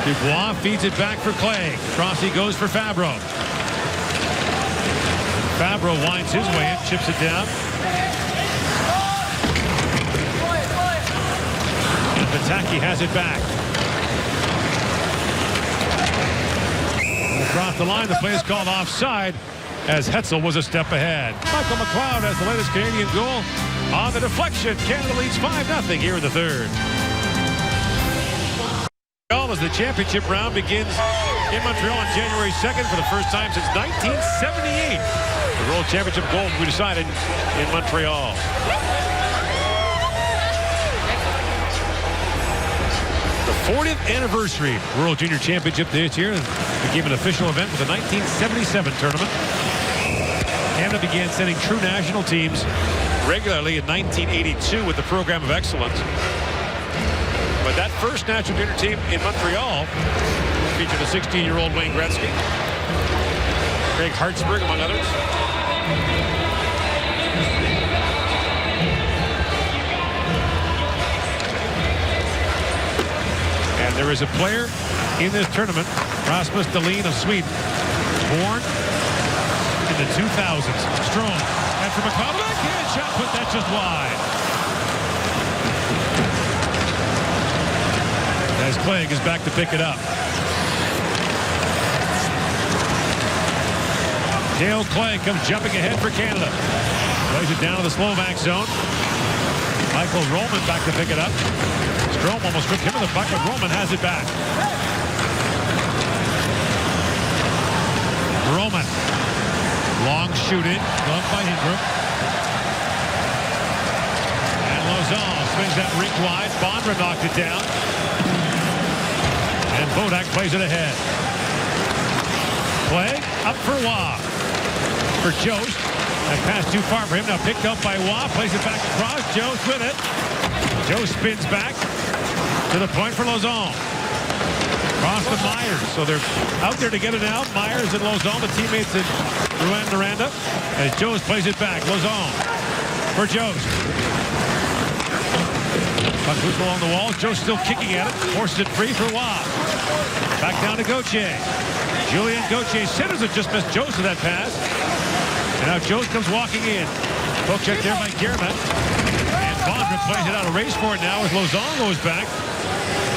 Dubois feeds it back for Clegg. Crosby goes for Fabro. Fabro winds his way in, chips it down. And Pataki has it back. Across the line, the play is called offside as Hetzel was a step ahead. Michael McLeod has the latest Canadian goal on the deflection. Canada leads 5-0 here in the third. As the championship round begins in Montreal on January 2nd for the first time since 1978. The World Championship gold will be decided in Montreal. The 40th anniversary World Junior Championship this year became an official event with the 1977 tournament. Canada began sending true national teams regularly in 1982 with the Program of Excellence. But that first national junior team in Montreal featured a 16-year-old Wayne Gretzky, Craig Hartsburg, among others. And there is a player in this tournament, Rasmus Dahlin of Sweden, born in the 2000s. Strong. And from a backhand shot, put that just wide. As Clegg is back to pick it up. Dale Clegg comes jumping ahead for Canada. Plays it down to the Slovak zone. Michael Roman back to pick it up. Strome almost ripped him in the puck, but Roman has it back. Roman. Long shoot in. Gloved by Ingram. And Lauzon swings that rink wide. Bondra knocked it down. And Bodak plays it ahead. Clegg up for Waugh. For Jost. That pass too far for him. Now picked up by Waugh. Plays it back across. Jost with it. Jost spins back to the point for Lauzon. Cross to Myers. So they're out there together now. Myers and Lauzon, the teammates in Rwanda. As Jost plays it back. Lauzon for Jost. Puck loose along the wall. Jost still kicking at it. Forces it free for Waugh. Back down to Gauthier. Julien Gauthier centers it. Just missed Jost with that pass. And now Jost comes walking in. Poke check there by German. And Bondra plays it out. A race for it now as Lauzon goes back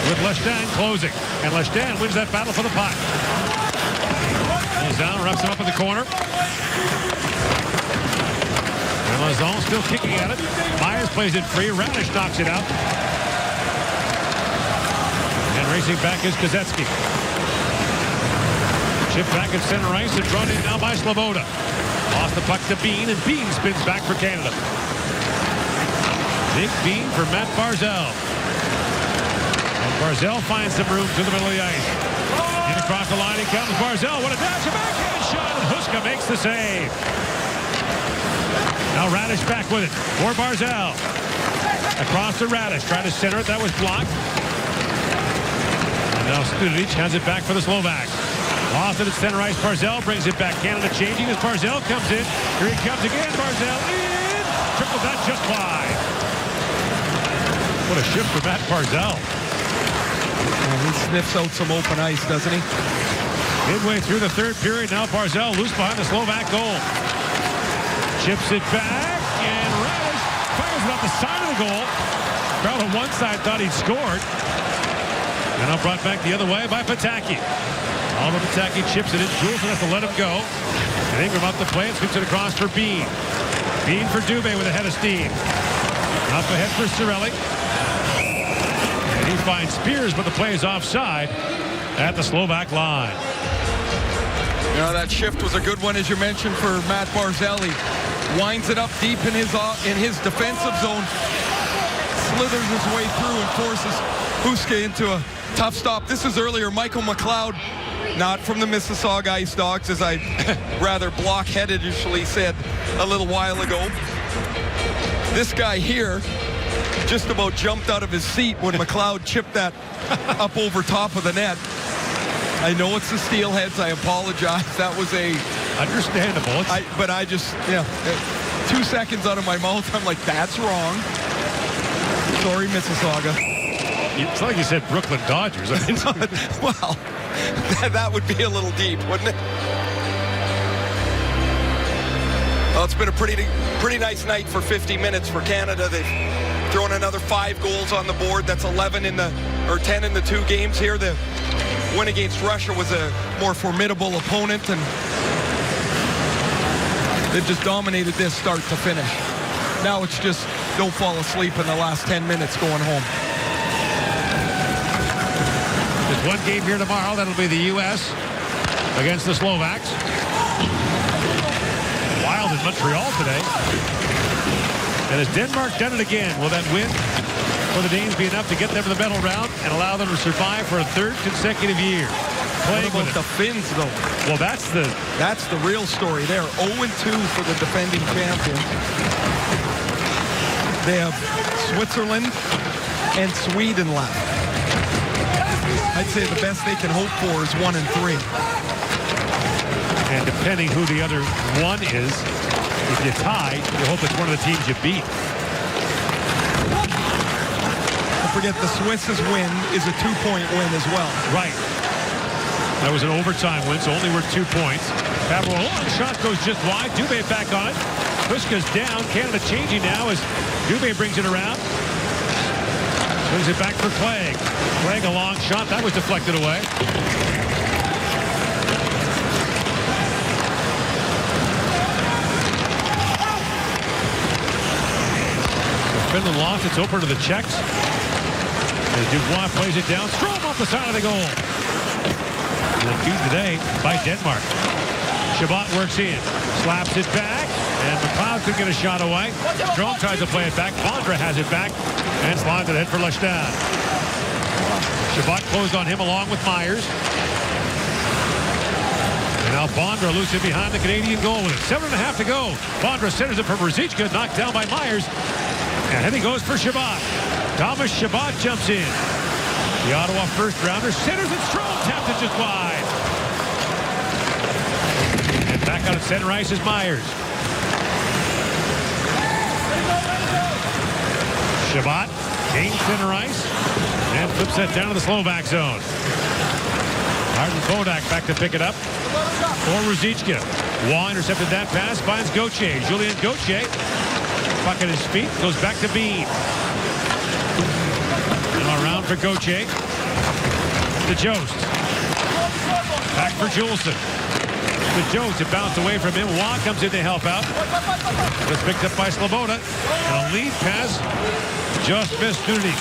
with Leshdan closing. And Leshdan wins that battle for the puck. Lauzon wraps him up in the corner. And Lauzon still kicking at it. Myers plays it free. Radish knocks it out. And racing back is Kozetski. Chip back at center ice and drawn in now by Sloboda. Lost the puck to Bean, and Bean spins back for Canada. Big Bean for Matt Barzal. And Barzal finds some room to the middle of the ice. In across the line, he comes. Barzal, what a dash, a backhand shot, and Huska makes the save. Now Radish back with it for Barzal. Across to Radish, trying to center it. That was blocked. And now Studic has it back for the Slovaks. Lost it at center ice. Barzal brings it back. Canada changing as Barzal comes in. Here he comes again. Barzal in. Triple that just wide. What a shift for Matt Barzal. Well, he sniffs out some open ice, doesn't he? Midway through the third period. Now Barzal loose behind the Slovak goal. Chips it back. And Radish fires it off the side of the goal. Crowd on one side thought he'd scored. And now brought back the other way by Pataki. Oliver Pataki chips it in. Jules has to let him go. And Ingram up the play and sweeps it across for Bean. Bean for Dubé with a head of steam. Up ahead for Cirelli. And he finds Spears, but the play is offside at the Slovak line. You know, that shift was a good one, as you mentioned, for Matt Barzal. Winds it up deep in his defensive zone. Slithers his way through and forces Huska into a tough stop. This is earlier Michael McLeod. Not from the Mississauga Ice Dogs, as I rather blockheadedly said a little while ago. This guy here just about jumped out of his seat when McLeod chipped that up over top of the net. I know it's the Steelheads. I apologize. That was a... Understandable. But I just, 2 seconds out of my mouth, I'm like, that's wrong. Sorry, Mississauga. It's like you said Brooklyn Dodgers. I mean, well, that would be a little deep, wouldn't it? Well, it's been a pretty nice night for 50 minutes for Canada. They've thrown another 5 goals on the board. That's 10 in the 2 games here. The win against Russia was a more formidable opponent, and they've just dominated this start to finish. Now it's just don't fall asleep in the last 10 minutes going home. There's one game here tomorrow. That'll be the U.S. against the Slovaks. Wild in Montreal today. And has Denmark done it again? Will that win for the Danes be enough to get them to the medal round and allow them to survive for a third consecutive year? What about the Finns, though? Well, that's the real story there. 0-2 for the defending champions. They have Switzerland and Sweden left. I'd say the best they can hope for is 1-3. And depending who the other one is, if you tie, you hope it's one of the teams you beat. Don't forget the Swiss' win is a 2-point win as well. Right. That was an overtime win, so only worth 2 points. Pavlo, a long shot goes just wide. Dubé back on it. Puska's down. Canada changing now as Dubé brings it around. Brings it back for Clegg. Clegg, a long shot. That was deflected away. Finland lost. It's open to the Czechs. As Dubois plays it down. Strome off the side of the goal. And a feud today by Denmark. Chabot works in. Slaps it back. And McLeod could get a shot away. Strome tries to play it back. Vondra has it back. And slides it ahead for Lestad. Chabot closed on him along with Myers. And now Vondra loose in behind the Canadian goal with 7.5 to go. Vondra centers it for Ruzicka. Knocked down by Myers. And then he goes for Chabot. Thomas Chabot jumps in. The Ottawa first-rounder centers and Strome taps it just wide. And back out at center ice is Myers. Chabot gains center ice and flips that down to the Slovak zone. Martin Kodak back to pick it up for Ruzicka. Waugh intercepted that pass, finds Gauthier. Julien Gauthier, puck at his feet, goes back to Bean. And around for Gauthier. To Jost. Back for Juleson. To Jost, it bounced away from him. Waugh comes in to help out. It's picked up by Sloboda. And a lead pass just missed Nudity.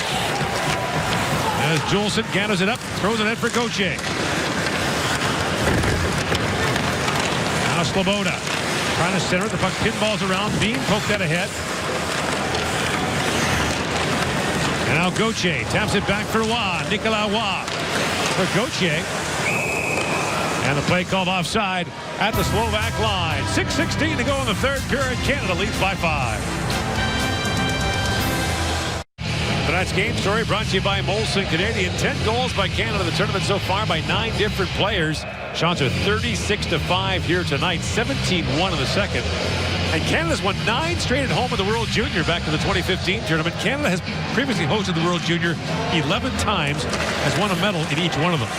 As Juleson gathers it up, throws it in for Gauthier. Now Sloboda trying to center it. The puck pinballs around. Bean poked that ahead. And now Gauthier taps it back for Waugh. Nicolas Waugh for Gauthier. And the play called offside at the Slovak line. 6:16 to go in the third period. Canada leads by 5. Tonight's game story brought to you by Molson Canadian. 10 goals by Canada in the tournament so far by 9 different players. Shots are 36-5 here tonight. 17-1 in the second. And Canada's won 9 straight at home in the World Junior back to the 2015 tournament. Canada has previously hosted the World Junior 11 times, has won a medal in each one of them.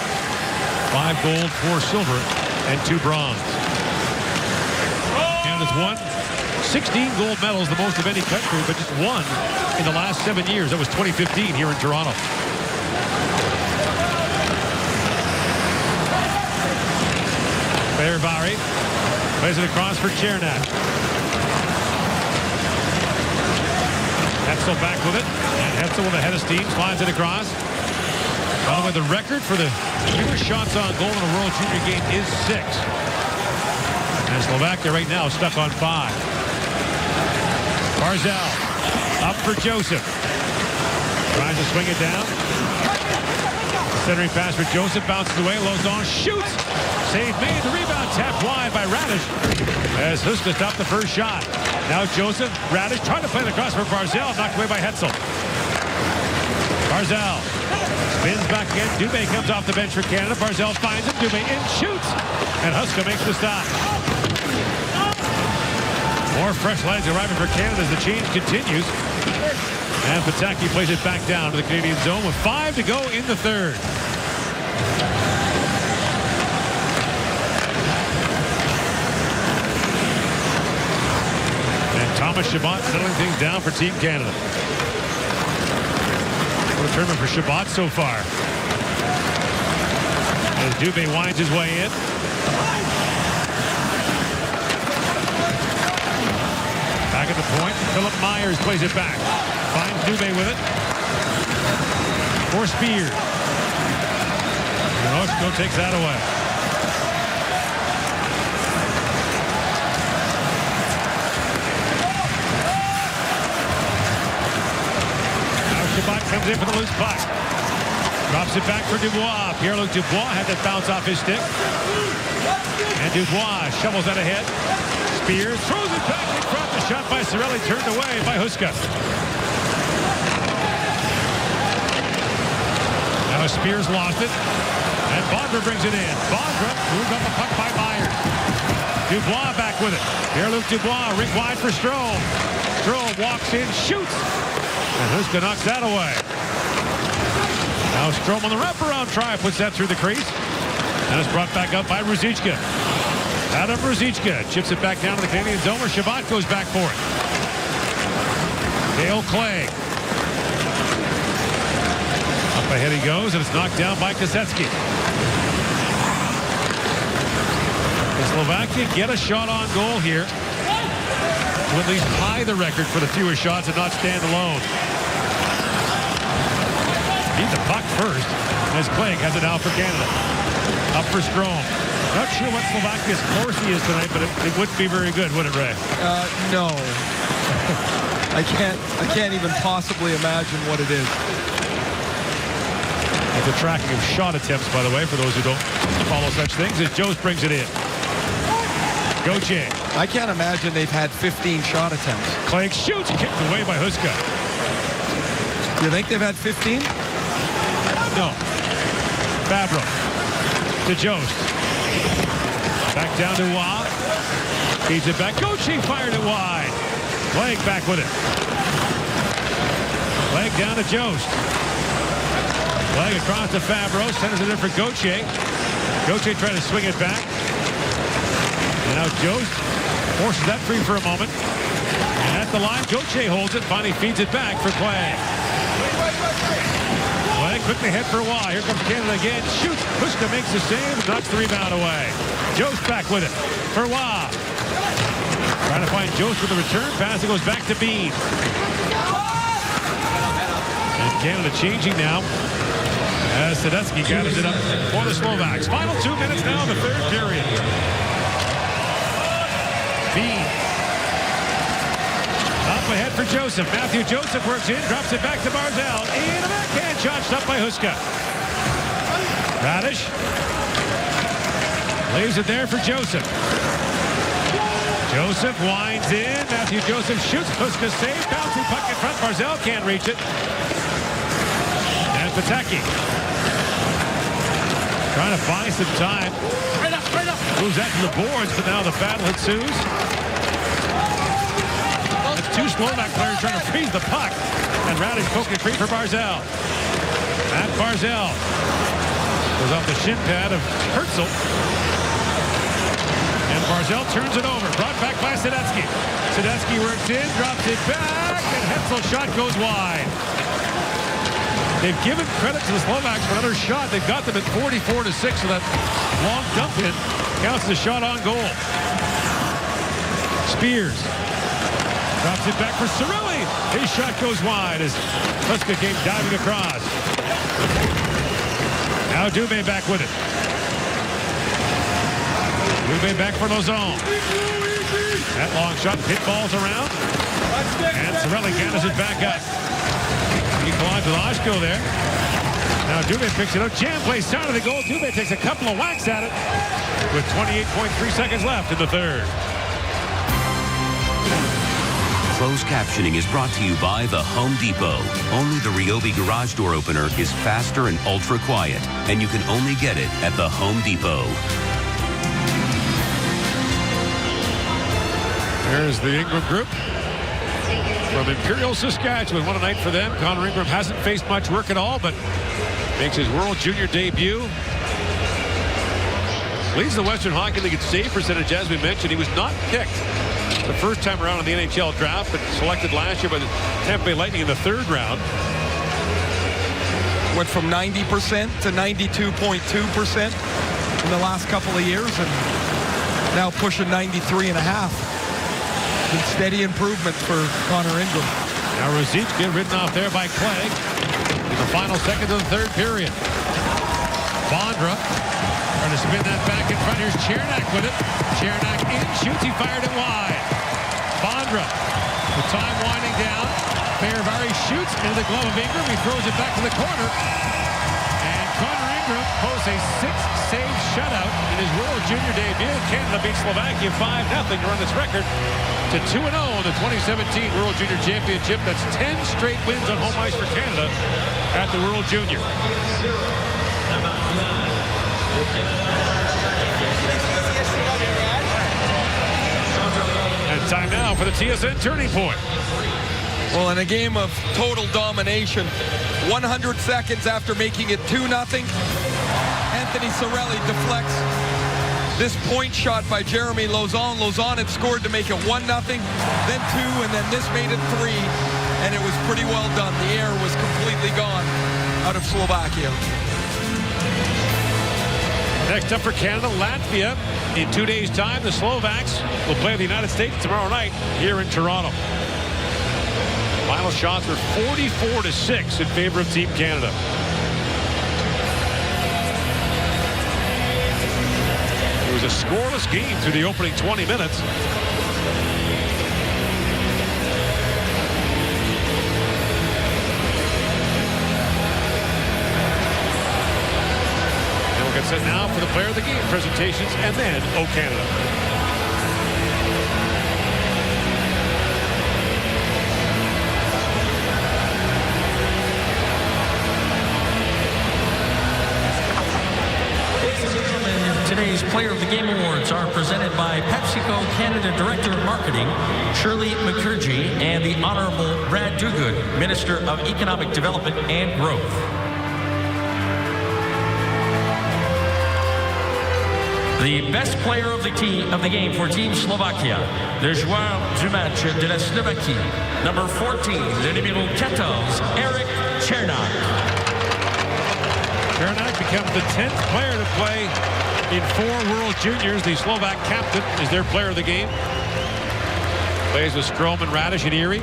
5 gold, 4 silver, and 2 bronze. Canada's won 16 gold medals, the most of any country, but just one in the last 7 years. That was 2015 here in Toronto. Bearvari plays it across for Chernak. Hetzel back with it. And Hetzel with a head of steam slides it across. By the way, the record for the fewest shots on goal in a World Junior game is 6. And Slovakia right now is stuck on 5. Barzal up for Joseph. Tries to swing it down. Centering pass for Joseph. Bounces away. Lauzon shoots. Save made. The rebound tapped wide by Radish. As Huska stopped the first shot. Now Joseph. Radish trying to play the cross for Barzal. Knocked away by Hetzel. Barzal spins back again. Dubé comes off the bench for Canada. Barzal finds him. Dubé in, shoots. And Huska makes the stop. More fresh legs arriving for Canada as the change continues. And Pataki plays it back down to the Canadian zone with 5 to go in the third. And Thomas Chabot settling things down for Team Canada. What a tournament for Chabot so far. Dubé winds his way in. Back at the point. Philip Myers plays it back. Finds Dubé with it. For Spears. Oshko takes that away. Now Shabbat comes in for the loose puck. Drops it back for Dubois. Pierre-Luc Dubois had to bounce off his stick. And Dubois shovels that ahead. Spears throws it back in front. The shot by Cirelli turned away by Huska. Now Spears lost it. And Bondra brings it in. Bondra moves up the puck by Myers. Dubois back with it. Pierre-Luc Dubois, rink wide for Strome. Strome walks in, shoots. And Huska knocks that away. Now Strome on the wraparound try, puts that through the crease. And it's brought back up by Ruzicka. Adam Ruzicka chips it back down to the Canadian zone where Shabbat goes back for it. Dale Clay. Up ahead he goes, and it's knocked down by Kasetsky. Can Slovakia get a shot on goal here to at least tie the record for the fewest shots and not stand alone? Need the puck first, as Clegg has it now for Canada. Up for Strome. Not sure what Slovakia's course he is tonight, but it wouldn't be very good, would it, Ray? No. I can't even possibly imagine what it is. It's a tracking of shot attempts, by the way, for those who don't follow such things, as Jost brings it in. Gauthier. I can't imagine they've had 15 shot attempts. Clegg shoots, kicked away by Huska. You think they've had 15? No. Fabro to Jost. Back down to Waugh. Feeds it back. Gauthier fired it wide. Clegg back with it. Clegg down to Jost. Clegg across to Fabro. Sends it in for Gauthier. Gauthier trying to swing it back. And now Jost forces that free for a moment. And at the line, Gauthier holds it. Finally feeds it back for Clegg. Clegg quickly head for Waugh. Here comes Canada again. Shoots. Huska makes the save and knocks the rebound away. Jost back with it for Waugh. Trying to find Jost with the return pass. It goes back to Bean. And Canada changing now. As Tedeschi gathers it up for the Slovaks. Final 2 minutes now in the third period. Bean. Up ahead for Joseph. Matthew Joseph works in, drops it back to Barzal. In a backhand shot stopped by Huska. Radish leaves it there for Joseph. Joseph winds in. Matthew Joseph shoots. Huska saves. Bouncing puck in front. Barzal can't reach it. And Pataki trying to buy some time. Right up. Moves that to the boards, but now the battle ensues. The two Slovak players trying to freeze the puck. And Radish poking free for Barzal. And Barzal goes off the shin pad of Herzl. And Barzal turns it over. Brought back by Sadetsky. Sadetsky works in, drops it back, and Herzl's shot goes wide. They've given credit to the Slovaks for another shot. They've got them at 44-6 with that long dump in. Counts as a shot on goal. Spears drops it back for Cirelli. His shot goes wide as Huska came diving across. Now Dubé back with it. Dubé back for Lozon. That long shot hit balls around. And Cirelli gathers it back up. He collides with Oshko there. Now Dubé picks it up. Jam plays side of the goal. Dubé takes a couple of whacks at it with 28.3 seconds left in the third. Closed captioning is brought to you by the Home Depot. Only the Ryobi garage door opener is faster and ultra quiet, and you can only get it at the Home Depot. There's the Ingram group from Imperial, Saskatchewan. What a night for them. Connor Ingram hasn't faced much work at all, but makes his World Junior debut. Leads the Western Hockey League in save percentage, as we mentioned. He was not picked the first time around in the NHL draft, but selected last year by the Tampa Bay Lightning in the third round. Went from 90% to 92.2% in the last couple of years, and now pushing 93.5%. Been steady improvement for Connor Ingram. Now Rosic get ridden off there by Clegg in the final seconds of the third period. Bondra trying to spin that back in front. Here's Chernak with it. Chernak in, shoots, he fired it wide. Bondra, with time winding down. Fehérváry shoots into the glove of Ingram. He throws it back to the corner. And Connor Ingram posts a 6-save shutout in his World Junior debut. Canada beats Slovakia 5-0 to run this record to 2-0 in the 2017 World Junior Championship. That's 10 straight wins on home ice for Canada at the World Junior. And time now for the TSN Turning Point. Well, in a game of total domination, 100 seconds after making it 2-0, Anthony Cirelli deflects this point shot by Jeremy Lauzon. Lauzon had scored to make it 1-0, then 2, and then this made it 3, and it was pretty well done. The air was completely gone out of Slovakia. Next up for Canada, Latvia. In 2 days' time, the Slovaks will play the United States tomorrow night here in Toronto. Final shots are 44-6 in favor of Team Canada. It was a scoreless game through the opening 20 minutes. And we'll get set now for the Player of the Game presentations and then O Canada. Today's Player of the Game Awards are presented by PepsiCo Canada Director of Marketing, Shirley Mukherjee, and the Honorable Brad Dogood, Minister of Economic Development and Growth. The best player of the game for Team Slovakia, le joueur du match de la Slovaquie, number 14, le numéro 14, Eric Chernak. Chernak becomes the 10th player to play in 4 World Juniors. The Slovak captain is their player of the game. Plays with Strome and Radish and Erie.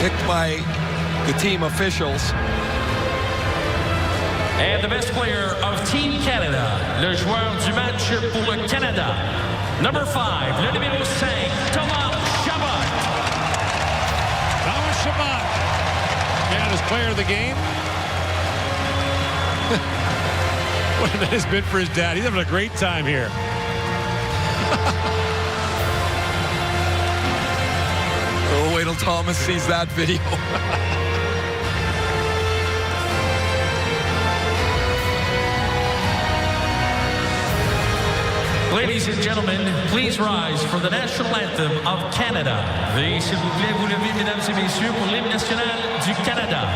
Picked by the team officials. And the best player of Team Canada, le joueur du match pour le Canada, number 5, le numéro 5, Thomas Chabot. Thomas Chabot, Canada's player of the game. What a night has been for his dad. He's having a great time here. Oh, wait till Thomas sees that video. Ladies and gentlemen, please rise for the national anthem of Canada. Veuillez s'il vous plaît vous lever, mesdames et messieurs, pour l'hymne national du Canada.